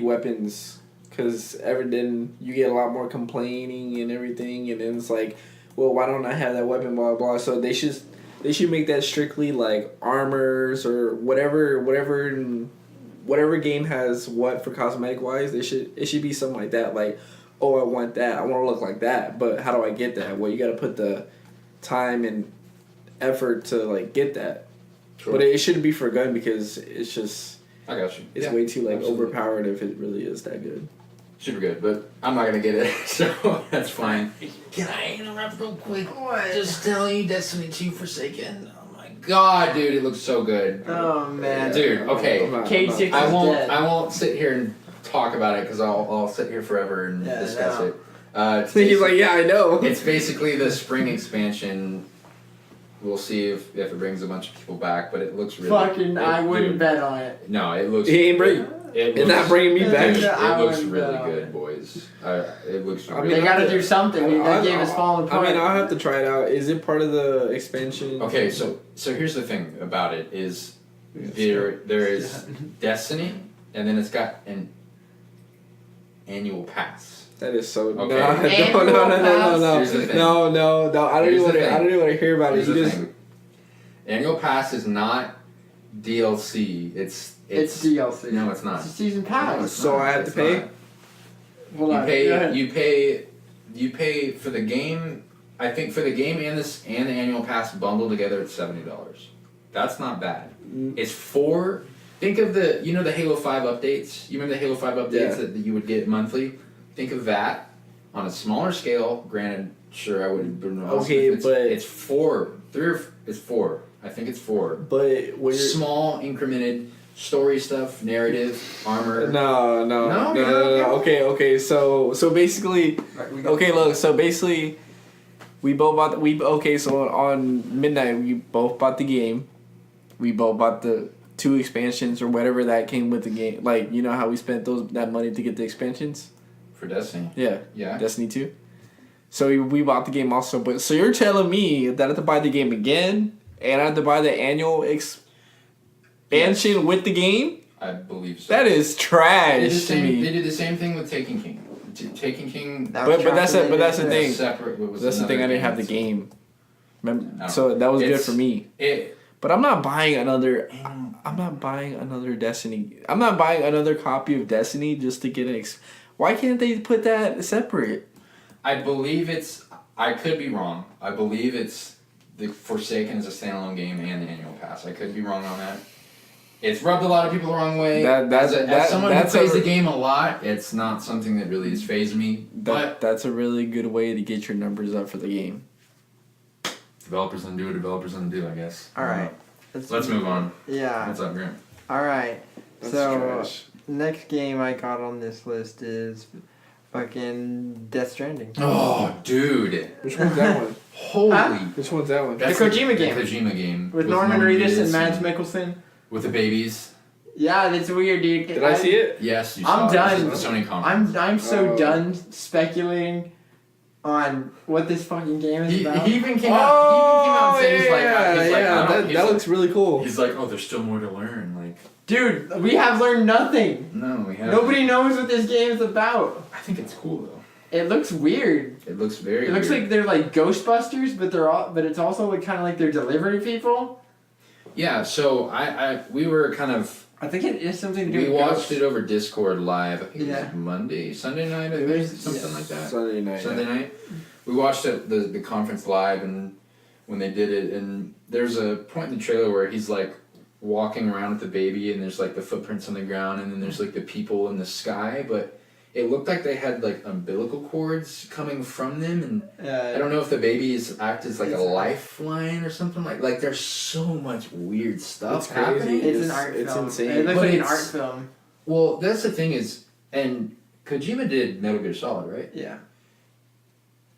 weapons, because then you get a lot more complaining and everything, and then it's like, well, why don't I have that weapon? Blah blah. So they should make that strictly like armors or whatever game has what for cosmetic wise. It should be something like that. Like, oh, I want that. I want to look like that. But how do I get that? Well, you got to put the time and effort to like get that. Sure. But it shouldn't be for a gun, because it's just I got you. It's way too like overpowered if it really is that good. Super good, but I'm not gonna get it, so that's fine. Can I interrupt real quick? What? Just tell you Destiny 2 Forsaken. Oh my god, dude, it looks so good. Oh man, dude. Okay, K6 I won't. dead. I won't sit here and talk about it because I'll sit here forever and discuss it. He's like, yeah, I know. It's basically the spring expansion. We'll see if it brings a bunch of people back, but it looks really. Fucking, I wouldn't bet on it. No, it looks. He ain't bring. It's not bringing me back. It looks really good, boys. It looks. Really they got to do something. That game is falling apart. I mean, I'll have to try it out. Is it part of the expansion? Okay, so here's the thing about it is there is Destiny, and then it's got an annual pass. That is so. Okay. No. I don't even want to hear about it. Annual pass is not DLC. It's DLC. No, it's not. It's a season pass. No, so I have to pay. You pay for the game. I think for the game and the annual pass bundled together, it's $70. That's not bad. It's for. Think of the Halo 5 updates. You remember the Halo 5 updates that you would get monthly? Think of that on a smaller scale. Granted, sure, I wouldn't. Okay, but it's 4. I think it's 4. But when small incremented story stuff, narrative, armor. No. Okay. So basically, okay. Look. So basically, we both bought. So on midnight, we both bought the game. We both bought the 2 expansions or whatever that came with the game. Like, you know how we spent that money to get the expansions? For Destiny. Yeah. Yeah. Destiny 2. So we bought the game also. But so you're telling me that I have to buy the game again and I have to buy the annual expansion with the game? I believe so. That is trash to me. They did the same thing with Taken King. Taken King. But that's the thing. Separate. That's the thing. I didn't have the game. No. So that was good for me. But I'm not buying another. I know. I'm not buying another Destiny. I'm not buying another copy of Destiny just to get an. Why can't they put that separate? I believe it's. I could be wrong. I believe it's the Forsaken is a standalone game and the annual pass. I could be wrong on that. It's rubbed a lot of people the wrong way. As someone who plays the game a lot, it's not something that really has fazed me. But that's a really good way to get your numbers up for the game. Developers don't do what developers don't do, I guess. All right. Let's move on. Yeah. What's up, Grant? All right. That's so trash. next game I got on this list is fucking Death Stranding. Oh, dude. Which one's that one? Holy. Which one's that one? The Kojima game. The Kojima game. With Norman Reedus and Mads Mikkelsen. With the babies. Yeah, that's weird, dude. Did I see it? Yes, you I'm saw done. it. This is the Sony conference. I'm so done speculating on what this fucking game is about. He even came out and said that looks really cool. He's like, oh, there's still more to learn. Like, dude, we have learned nothing. No, we haven't. Nobody knows what this game is about. I think it's cool though. It looks weird. It looks very. It looks weird. like they're like Ghostbusters, but it's also like kind of like they're delivery people. Yeah. So we were kind of. I think it is something to do. We with watched ghosts. it over Discord live. I think it was Sunday night. I think something like that. Sunday night. We watched the conference live, and when they did it, and there's a point in the trailer where he's like walking around with the baby, and there's like the footprints on the ground, and then there's like the people in the sky, but it looked like they had like umbilical cords coming from them, and I don't know if the babies act as like a lifeline or something like there's so much weird stuff happening. It's an art film. It's insane. It looks like an art film. Well, that's the thing is, and Kojima did Metal Gear Solid, right? Yeah.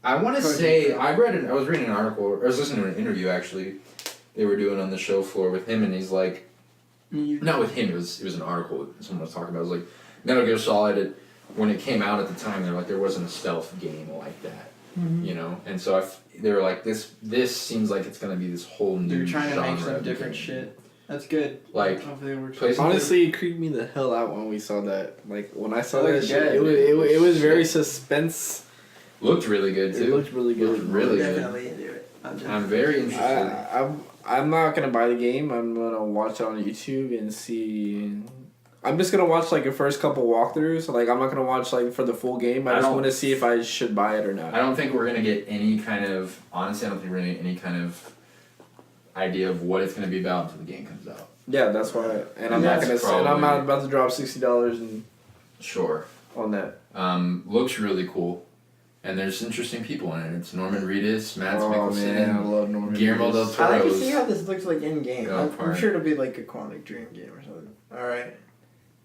I want to say I was reading an article, or I was listening to an interview actually. They were doing on the show floor with him, and he's like, not with him. It was an article someone was talking about. It was like Metal Gear Solid. When it came out at the time, they're like there wasn't a stealth game like that, you know. And so they were like this seems like it's gonna be this whole new. They're trying to make genre some different shit. That's good. Like, hopefully it works. Honestly, it creeped me the hell out when we saw that. Like when I saw It that looked shit, good. it was very suspense. Looked really good too. It looked really good. Looked really good. Definitely into it. I'm very interested. I'm not gonna buy the game. I'm gonna watch it on YouTube and see. I'm just gonna watch like the first couple walkthroughs. Like I'm not gonna watch like for the full game. I just want to see if I should buy it or not. I don't think we're gonna get any kind of. Honestly, I don't think we're gonna get any kind of idea of what it's gonna be about until the game comes out. Yeah, that's why. And I'm not gonna. And I'm not about to drop $60 and. Sure. On that. Looks really cool. And there's interesting people in it. It's Norman Reedus, Mads Mikkelsen, man, I love Norman Guillermo del Reedus. Toro. I like to see how this looks like in game. Go I'm for it. sure it'll be like a Quantic Dream game or something. All right.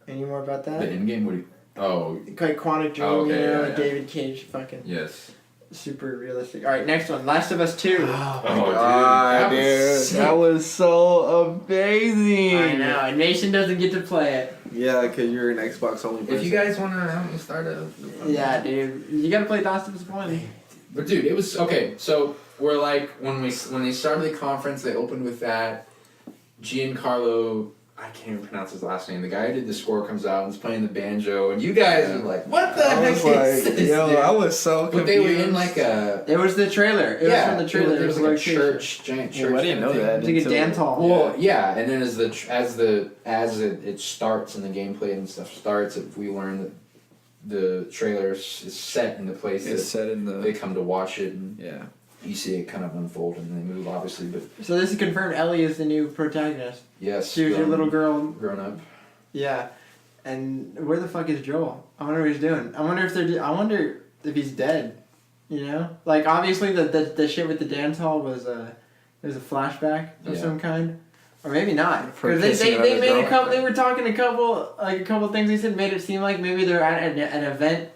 Any more about that? The in-game? What do you... Oh, Like Quantic Dream, okay, you know, yeah, like yeah. David Cage, fucking yes. super realistic. All right, next one, Last of Us 2. Oh my god, dude. that was so amazing. I know, and Nation doesn't get to play it. Yeah, because you're an Xbox only person. If you guys want to help me start a... Yeah, dude, you gotta play Last of Us 1. But dude, it was... Okay, so we're like... When they started the conference, they opened with that. Giancarlo... I can't even pronounce his last name. The guy who did the score comes out and is playing the banjo, and you guys are like, "What the heck is this?" Yo, dude? I was so confused. But they were in like a... It was the trailer. It was from the trailer. There was like a church, giant church. I didn't know that. It was like a dance hall. Well, yeah, and then as it starts and the gameplay and stuff starts, we learn that the trailer is set in the place It's that set in the. they come to watch it, and Yeah. you see it kind of unfold and they move, obviously. But So this is confirmed. Ellie is the new protagonist. yes, She was your little girl. grown up. Yeah, and where the fuck is Joel? I wonder what he's doing. I wonder if he's dead. You know, like obviously the shit with the dance hall was it was a flashback of Yeah. some kind. Or maybe not. For Because pissing they on made their a couple. They were talking a couple things they said made it seem like maybe they're at an event.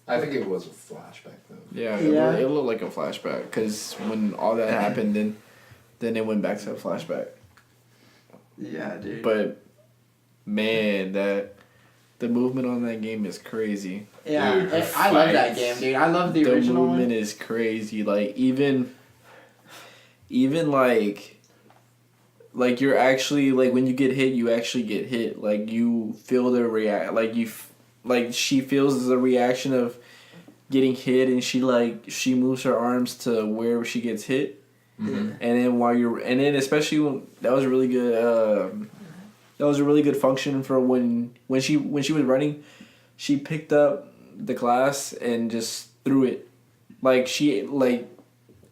I think it was a flashback though. Yeah, Yeah. It looked like a flashback because when all that happened, then it went back to a flashback. Yeah, dude. But man, the movement on that game is crazy. Yeah, Dude, the I love that fights. game, dude. I love the original The movement one. is crazy. Like even like you're actually like when you get hit, you actually get hit. Like you feel the react. Like she feels the reaction of getting hit, and she moves her arms to wherever she gets hit. Mm-hmm. And then especially when, that was a really good. That was a really good function for when she was running. She picked up the glass and just threw it.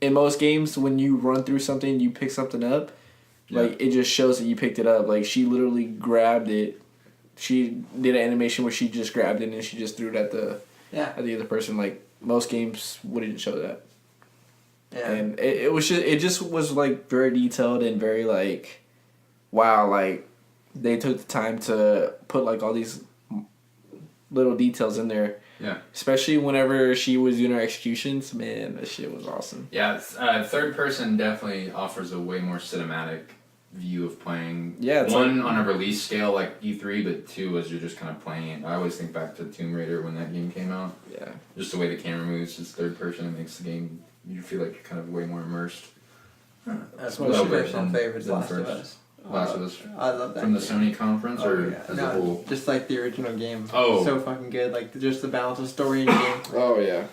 In most games when you run through something, you pick something up. Yeah. Like it just shows that you picked it up. Like she literally grabbed it. She did an animation where she just grabbed it and she just threw it at the other person. Like most games wouldn't show that. Yeah. And it just was like very detailed and very like, wow, like they took the time to put like all these little details in there. Yeah. Especially whenever she was doing her executions, man, that shit was awesome. Yeah, third person definitely offers a way more cinematic view of playing. Yeah, it's one on a release scale like E3, but two as you're just kind of playing it. I always think back to Tomb Raider when that game came out. Yeah. Just the way the camera moves, just third person, it makes the game you feel like you're kind of way more immersed. That's A one of little my bit personal than- favorites, than Last of first. Us. Last of Us I love that from the game. Sony conference Oh, or yeah. as No, a whole. just like the original game. Oh. So fucking good. Like just the balance of story and game. Oh yeah.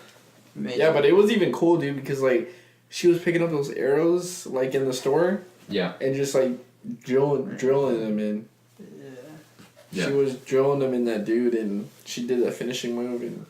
Amazing. Yeah, but it was even cool, dude, because like she was picking up those arrows like in the store Yeah. and just like drilling them in. Yeah. She was drilling them in that dude, and she did that finishing move, and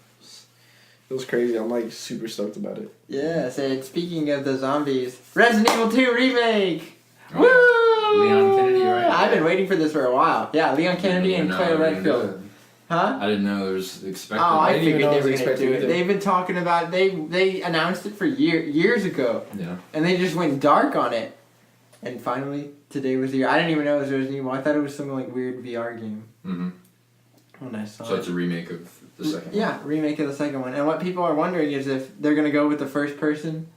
it was crazy. I'm like super stoked about it. Yeah, so speaking of the zombies, Resident Evil 2 remake! Oh, Woo! Leon Kennedy, right? I've been waiting for this for a while. Yeah, Leon Kennedy and Claire Redfield. Huh? I didn't know there was expected. Oh, I didn't even figured know they it were was gonna expected do it. either. They've been talking about they announced it for years ago, Yeah. and they just went dark on it. And finally, today was the year. I didn't even know it was Resident Evil. I thought it was some like weird VR game Mm-hmm. when I saw So it. it's a remake of the second Yeah, remake of the second one. And what people are wondering is if they're gonna go with the first person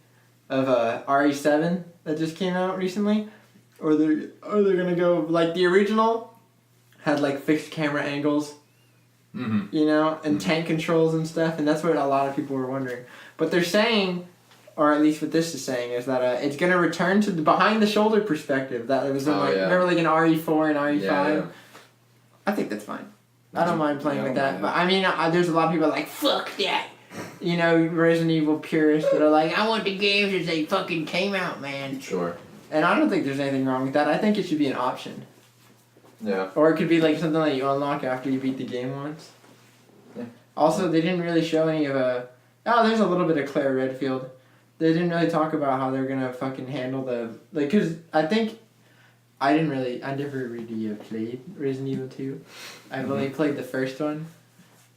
of RE7 that just came out recently, or they're gonna go like the original had like fixed camera angles, one. Mm-hmm. you know, and tank controls and stuff, and that's what a lot of people were wondering. But they're saying, or at least what this is saying, is that it's gonna return to the behind the shoulder perspective that it was in Oh, like yeah. remember like in RE4 and RE5. Yeah. I think that's fine. I don't mind playing Yeah, I with don't that. mind But I mean, there's a lot of people like, fuck that. You know, Resident Evil purists that are like, I want the games as they fucking came out, man. Sure. And I don't think there's anything wrong with that. I think it should be an option. Yeah. Or it could be like something that you unlock after you beat the game once. Yeah. Also, they didn't really show any of oh, there's a little bit of Claire Redfield. They didn't really talk about how they're gonna fucking handle the like, cause I think I never really played Resident Evil 2. I've only played the first one,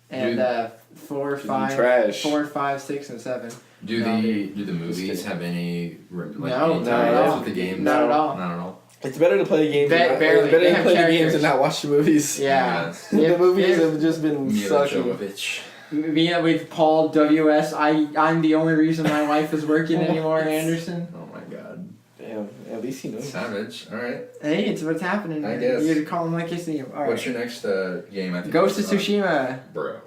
and Dude. 4, Dude, 5, trash. 4, 5, 6, and 7. Do No, the movies have any No, any not at ties all. with the games? Not at all. Not at all. It's better to play the games. Barely. It's better They to have play the games characters. and not watch the movies. Yeah. The movies If- have just been Mila sucking. Jovovich. Me with Paul W.S. I'm the only reason my wife is working anymore, Anderson. Oh my god. Damn, at least he knows. Savage. All right. Hey, it's what's happening. I Man. guess. You call him like you see him. All right. What's your next game? I think Ghost of you talked Tsushima. Bro.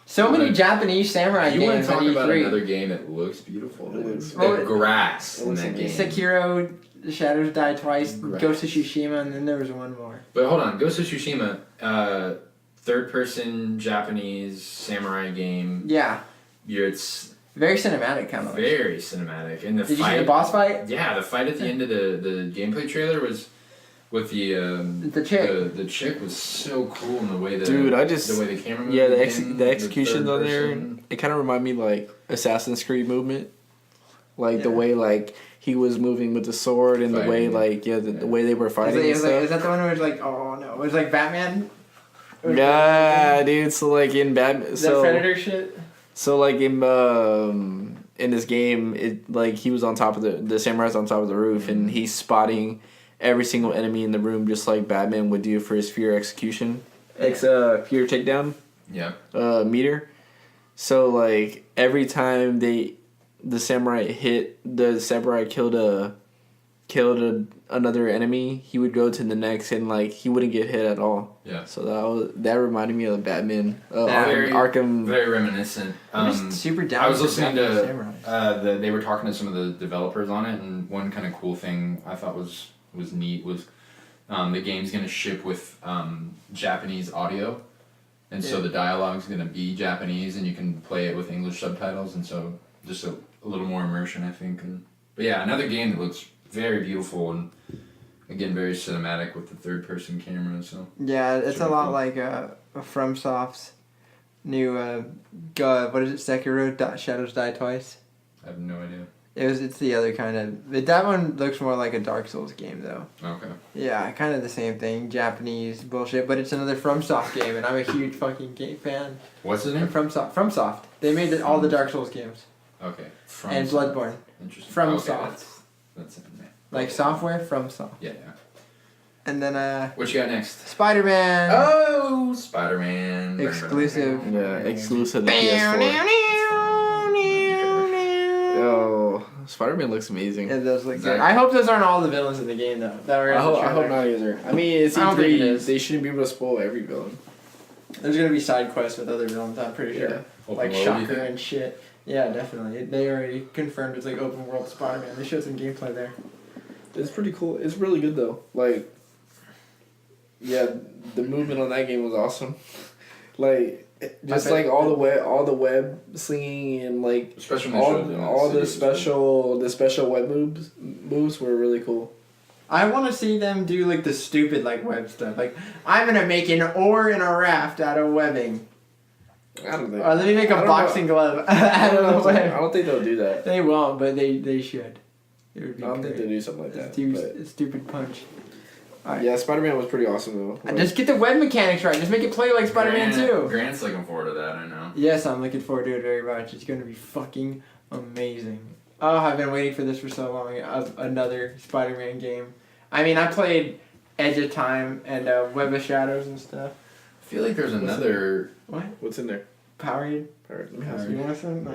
So many Right. Japanese samurai You want games to on talk about E3. another game that looks beautiful? It looks- The Oh, grass it in looks that game. amazing. Sekiro, The Shadows Die Twice, Grass. Ghost of Tsushima, and then there was one more. But hold on, Ghost of Tsushima, third-person Japanese samurai game. Yeah, It's very cinematic kind of. very cinematic, and the Did you fight. see the boss fight? Yeah, the fight at the end of the gameplay trailer was with the The chick. The chick was so cool in the way that Dude, I just- the way the camera moved. Yeah, in, the executions third on there, person. it kind of reminded me like Assassin's Creed movement. Like the Yeah. way like he was moving with the sword and the way Fighting. like the way they were fighting and Is stuff. that the one where it's like, oh no, it was like Batman? It was Yeah, dude. So like in Batman, The so Predator shit? so like in in this game, he was on top of the samurai's on top of the roof, and he's spotting every single enemy in the room, just like Batman would do for his fear execution, fear takedown. Yeah. Meter. So like every time the samurai killed another enemy, he would go to the next and like he wouldn't get hit at all. Yeah. So that reminded me of Batman. Arkham. Very reminiscent. Super down. I was listening to they were talking to some of the developers on it, and one kind of cool thing I thought was neat was the game's gonna ship with Japanese audio, and so the dialogue's gonna be Japanese, and you can play it with English subtitles, and so just a little more immersion, I think. But yeah, another game that looks very beautiful and again very cinematic with the third person camera. So yeah, it's a lot like FromSoft's new what is it, Sekiro Shadows Die Twice. I have no idea. It's the other kind of, that one looks more like a Dark Souls game though. Okay. Yeah, kind of the same thing, Japanese bullshit, but it's another FromSoft game, and I'm a huge fucking game fan. What's the name? FromSoft. They made all the Dark Souls games. Okay. And Bloodborne. Interesting. FromSoft. That's it. Like software, FromSoft. Yeah. And then what you got next? Spider-Man. Oh, Spider-Man. Exclusive. Yeah, exclusive to PS4. Yo, Spider-Man looks amazing. It does look good. I hope those aren't all the villains in the game though. I hope not either. I mean, it's E3. They shouldn't be able to spoil every villain. There's gonna be side quests with other villains, I'm pretty sure. Like Shocker and shit. Yeah, definitely. They already confirmed it's like open world Spider-Man. They showed some gameplay there. It's pretty cool. It's really good though. Like, yeah, the movement on that game was awesome. Like, just like all the web slinging and like all the special web moves were really cool. I want to see them do like the stupid like web stuff. Like, I'm gonna make an oar in a raft out of webbing. I don't think. Or let me make a boxing glove out of the web. I don't think they'll do that. They won't, but they should. It would be I don't great. think they'll do something like that. A stupid punch. Right. Yeah, Spider-Man was pretty awesome though. Like, just get the web mechanics right. Just make it play like Spider-Man 2. Grant's looking forward to that, I know. Yes, I'm looking forward to it very much. It's going to be fucking amazing. Oh, I've been waiting for this for so long. Another Spider-Man game. I mean, I played Edge of Time and Web of Shadows and stuff. I feel like there's another... What? What's in there? Powerade? Powerade. You want some?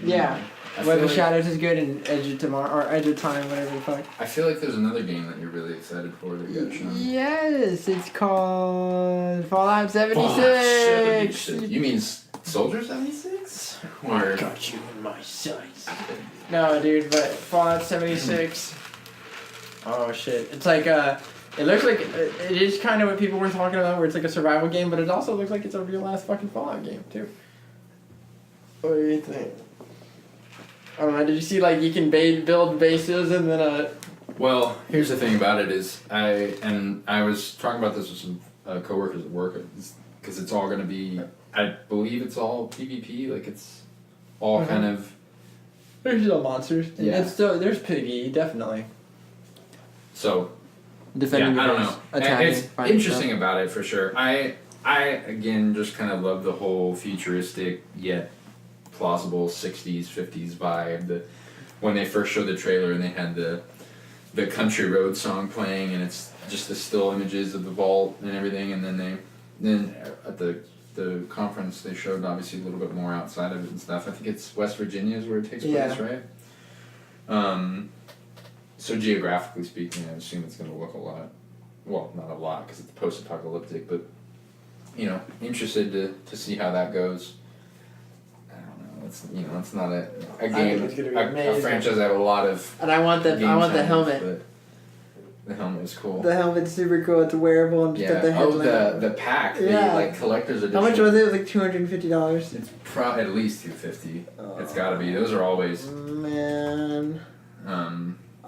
Yeah. Web of Shadows is good, and Edge of Tomorrow, or Edge of Time, whatever the fuck. I feel like there's another game that you're really excited for that you got shown. Yes, it's called Fallout 76. Fallout 76. You mean Soldier 76? I got you in my sights. No, dude, but Fallout 76. Oh shit! It's like it looks like it is kind of what people were talking about, where it's like a survival game, but it also looks like it's a real ass fucking Fallout game too. What do you think? I don't know. Did you see like you can build bases and then Well, here's the thing about it is I was talking about this with some coworkers at work because it's all going to be, I believe it's all PvP, like it's all kind of. There's still monsters. Yeah. It's still there's PvE definitely. So. Defending yeah, I don't base, know. attacking, It's interesting about it for sure. I again just kind of love the whole futuristic yet plausible 60s 50s vibe. When they first showed the trailer and they had the Country Road song playing and it's just the still images of the vault and everything, and then at the conference they showed obviously a little bit more outside of it and stuff. I think it's West Virginia is where it takes place, right? So geographically speaking, I assume it's going to look a lot. Well, not a lot because it's post-apocalyptic, but interested to see how that goes. I don't know. It's not a game, a franchise I have a lot of. And I want the helmet. But the helmet is cool. The helmet's super cool. It's wearable and just got the headlamp. The pack, collector's edition. How much was it? It was like $250. It's probably at least $250. It's got to be. Those are always. Man.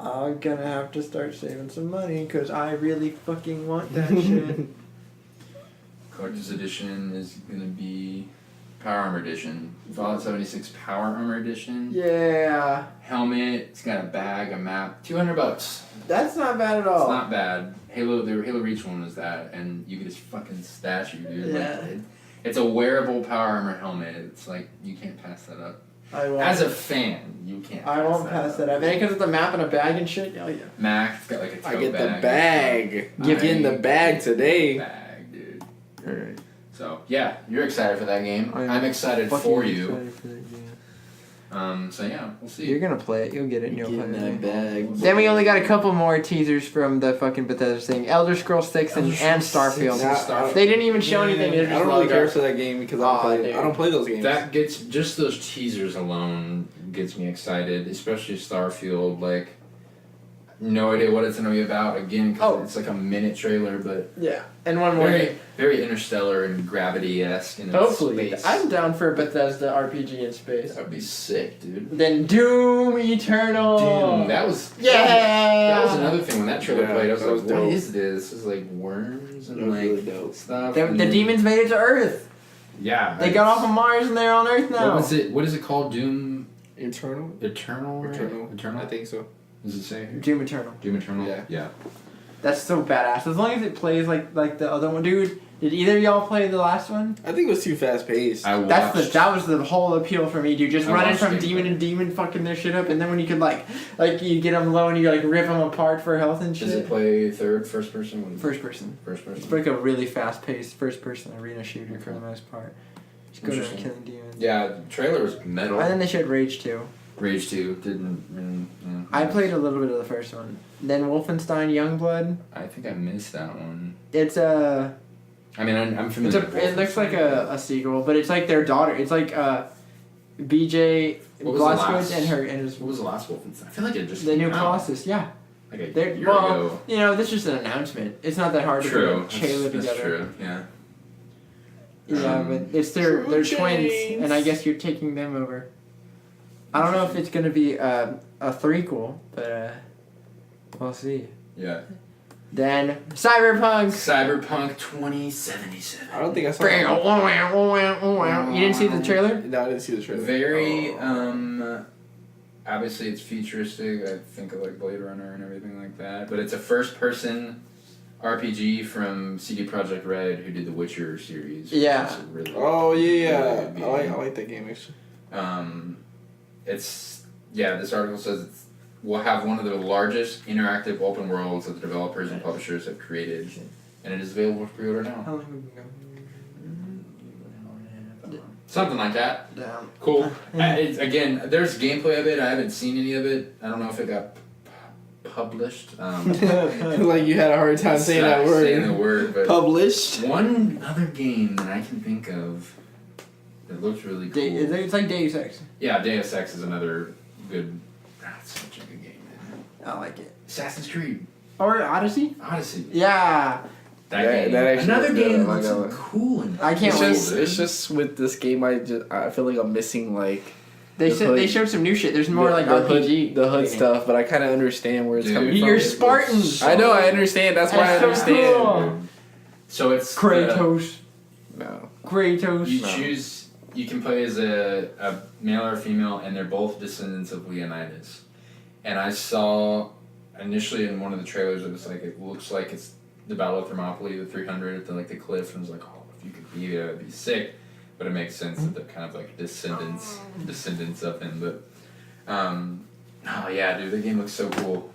I'm gonna have to start saving some money because I really fucking want that shit. Collector's edition is gonna be Power Armor Edition. Fallout 76 Power Armor Edition. Yeah. Helmet. It's got a bag, a map. $200. That's not bad at all. It's not bad. The Halo Reach one was that, and you could just fucking stash you, dude. Yeah. Like, it's a wearable Power Armor helmet. It's like you can't pass that up. I won't. As a fan, you can't. I won't pass that up. And it comes with a map and a bag and shit. Oh yeah. Mac, it's got like a tote I get bag. the bag. Give Get in the bag today. Bag, dude. Alright. So yeah, you're excited for that game. I'm excited for you. So yeah, we'll see. You're gonna play it. You'll get it. And you'll Get play in it. that bag. Then we only got a couple more teasers from the fucking Bethesda thing. Elder Scrolls 6 and Starfield. Nah, They didn't even show anything. They're I just don't really logo. care for that game because I don't play those games. That gets just those teasers alone gets me excited, especially Starfield. Like, no idea what it's gonna be about again. Cause it's like a minute trailer, but Yeah. And one more thing. very interstellar and gravity-esque in its Hopefully. space. I'm down for a Bethesda RPG in space. That would be sick, dude. Then Doom Eternal. Dude, that was Yeah. That was another thing when that trailer Yeah, played. I was that like, was "What dope. is this? This is like worms That and was like really dope. stuff." The and then- demons made it to Earth. Yeah, They got off of Mars and they're on Earth now. What was it? What is it called? Doom Eternal? Eternal. Right? Eternal. I think so. Does it say? here? Doom Eternal. Doom Eternal. Yeah. Yeah. That's so badass. As long as it plays like the other one, dude. Did either of y'all play the last one? I think it was too fast paced. I watched. That was the whole appeal for me, dude. Just I running watched from it, demon but- to demon, fucking their shit up, and then when you could like you get them low and you like rip them apart for health and shit. Does it play first person? First person. First person. It's like a really fast paced first person arena shooter for the most part. Just go to Interesting. killing demons. Yeah, the trailer was metal. And then they showed Rage 2. Rage 2 didn't. I played a little bit of the first one. Then Wolfenstein Youngblood. I think I missed that one. It's a. I mean, I'm familiar. with It looks like Wolfenstein. a sequel, but it's like their daughter. It's like BJ What was the Blazkowicz last- and her and his What was the last Wolfenstein? I feel like it just the new came out, Colossus. Yeah. like a They're, year well, ago. you know, this is just an announcement. It's not that hard True. to put Shayla That's together. true. Yeah. Yeah, but it's they're True twins, James. and I guess you're taking them over. I don't know if it's gonna be a threequel, but we'll see. Yeah. Then Cyberpunk. Cyberpunk 2077. I don't think I saw it. You didn't see the trailer? No, I didn't see the trailer. Very obviously it's futuristic. I think of like Blade Runner and everything like that. But it's a first-person RPG from CD Projekt Red, who did the Witcher series. which Yeah. is a really, Oh yeah, really good I game. like that game actually. This article says will have one of the largest interactive open worlds that the developers and publishers have created, and it is available for pre-order now. How long have we been Something like that. going? Down. Cool. Again, there's gameplay of it. I haven't seen any of it. I don't know if it got published. Like you had a hard time saying that word. Saying the word, but Published. one other game that I can think of that looks really cool. It's like Deus Ex. Yeah, Deus Ex is another good. That's such a good game, man. I like it. Assassin's Creed Or Odyssey? Odyssey. Yeah. That Yeah, game. that actually Another looks good. game I that like looks that one. cool and I can't It's wait. just, it's just with this game, I feel like I'm missing like They the said hood- they showed some new shit. There's more like the RPG. hood, the hood stuff, but I kind of understand where it's Dude, coming You're from. Spartans. I know, I understand. That's why I That's so understand. cool. So it's Kratos. No. Kratos. You No. choose. You can play as a male or a female, and they're both descendants of Leonidas. And I saw initially in one of the trailers, it was like it looks like it's the Battle of Thermopylae, the 300 at the cliff, and I was like, oh, if you could be there, that'd be sick. But it makes sense that they're kind of like descendants of him. But oh yeah, dude, the game looks so cool.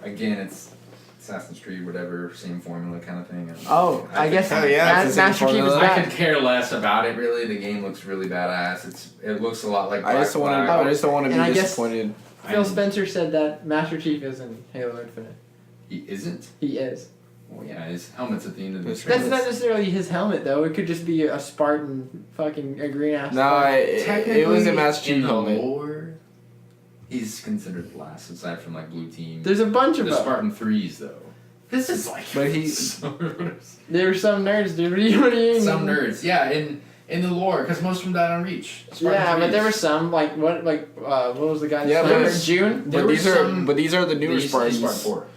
Again, it's Assassin's Creed, whatever, same formula kind of thing. And Oh, I guess Oh, yeah, it's the same Master Chief is formula. I could back. care less about it really. The game looks really badass. It looks a lot like Black I just don't want Flag. to. I just don't want to And be I guess- disappointed. Phil Spencer said that Master Chief is in Halo Infinite. He isn't? He is. Well, yeah, his helmet's at the end of the That's trailer. That's not necessarily his helmet though. It could just be a Spartan, fucking a green ass. No, it was a Master in Chief the helmet. lore, he's considered last aside from like Blue Team. There's a bunch of the them. Spartan 3s though. This is like But he- There were some nerds, dude. What do you mean? some nerds. Yeah, in the lore, because most of them died on Reach. Spartan Yeah, but 3s. there were some what was the guy's Yeah, name? but there's- June. There But were these are some- but these are the newer He's Spartans. Spartan 4.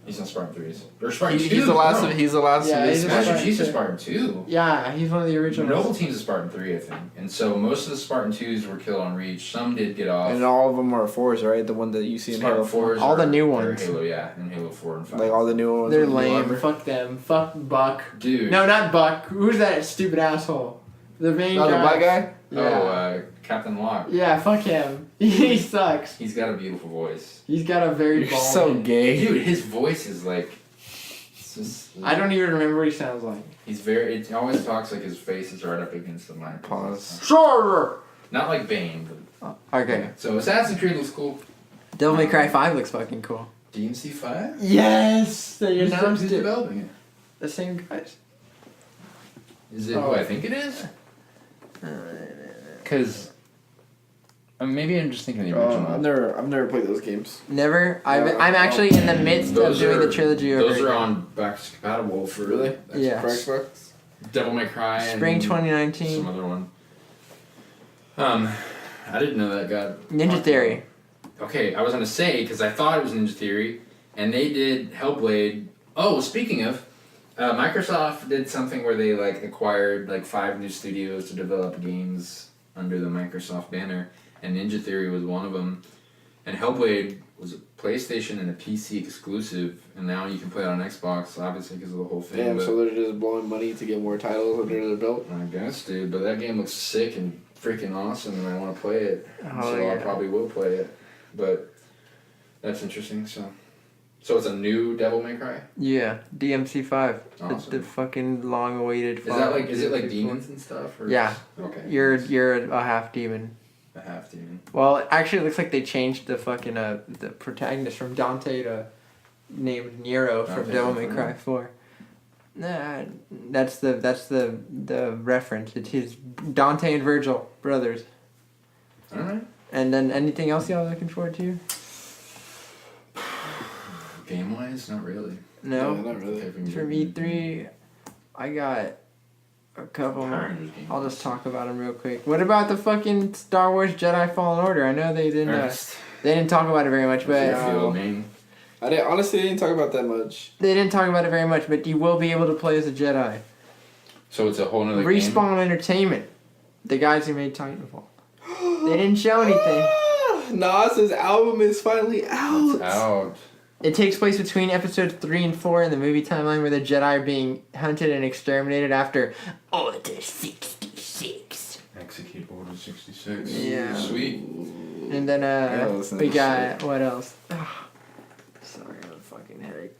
He's on Spartan 3s. Or Spartan 2. He's the last. no. He's the last. Yeah, of he's this a Master Spartan Chief's a 2. Spartan 2. Yeah, he's one of the originals. Noble Team's a Spartan 3, I think. And so most of the Spartan 2s were killed on Reach. Some did get off. And all of them are fours, right? The one that you see in Spartan Halo 4. 4s All the are- new they're ones. Halo, yeah. In Halo 4 and 5. Like all the new ones. They're with the lame. armor. Fuck them. Fuck Buck. Dude. No, not Buck. Who's that stupid asshole? The main Oh, guy. the black guy. Captain Locke. Yeah, fuck him. He sucks. He's got a beautiful voice. He's got a very You're bald so head. gay. Dude, his voice is like. It's just, I don't even remember what he sounds like. He's very. It always talks like his face is right up against the mic. Pause. Sure. Not like Bane, but. Okay. So Assassin's Creed looks cool. Devil May Cry 5 looks fucking cool. DMC 5? Yes! They announced Who's it. developing it? The same guys. Is it who I think it is? Because maybe I'm just thinking the original. I've never played those games. Never? I'm actually in the midst of doing the trilogy over Those are again. on backwards compatible for Really? Yeah. For Xbox? Devil May Cry and Spring 2019. some other one. I didn't know that got Ninja Theory. Okay, I was gonna say because I thought it was Ninja Theory, and they did Hellblade. Oh, speaking of, Microsoft did something where they like acquired like 5 new studios to develop games under the Microsoft banner, and Ninja Theory was one of them. And Hellblade was a PlayStation and a PC exclusive, and now you can play it on Xbox, obviously because of the whole thing. Damn, but so they're just blowing money to get more titles under their belt. I guess, dude. But that game looks sick and freaking awesome, and I want to play it. Oh, So yeah. I probably will play it. But that's interesting. So it's a new Devil May Cry. Yeah, DMC 5. Awesome. The fucking long-awaited. Is it like demons and stuff? Or Yeah. Okay. You're a half demon. a half demon. Well, actually, it looks like they changed the fucking the protagonist from Dante to named Nero from Dante Devil May Inferno. Cry 4. Nah, that's the reference. It's his Dante and Virgil brothers. All right. And then anything else y'all looking forward to? Game wise, not really. No. Yeah, not really. From E3, I got a couple more. I'll just talk about them real quick. What about the fucking Star Wars Jedi Fallen Order? I know they didn't. They didn't talk about it very much, but Honestly, they didn't talk about that much. they didn't talk about it very much. But you will be able to play as a Jedi. So it's a whole nother Respawn Entertainment, the guys who made Titanfall. They didn't show anything. Nas's album is finally out. game? Out. It takes place between episodes 3 and 4 in the movie timeline where the Jedi are being hunted and exterminated after Order 66. Execute Order 66. Yeah. Sweet. And then gotta listen to we this got what else? Sorry, I'm a fucking headache.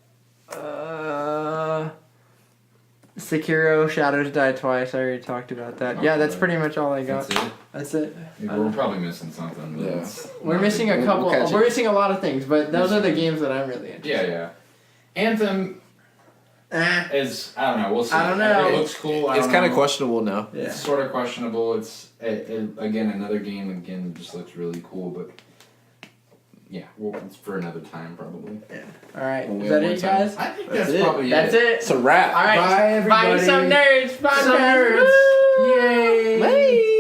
Sekiro Shadows Die Twice. I already talked about that. Yeah, that's pretty much all I got. That's it. That's it. We're probably missing something. But Yeah. it's We're not missing big a deal. couple. We'll catch We're it. missing a lot of things, but those are the games that I'm really interested. Yeah. Anthem is I don't know. We'll see. I don't know. It looks cool. It's kind of questionable now. in. It's sort of questionable. It's again another game. Again, just looks really cool, but yeah, well, it's for another time probably. All right. When we Is that have it, more time. guys? I think That's that's, it. probably That's it. It's a wrap. All right. Bye, everybody. Bye, some nerds. Podcast. Some nerds. Woo! Yay. Bye.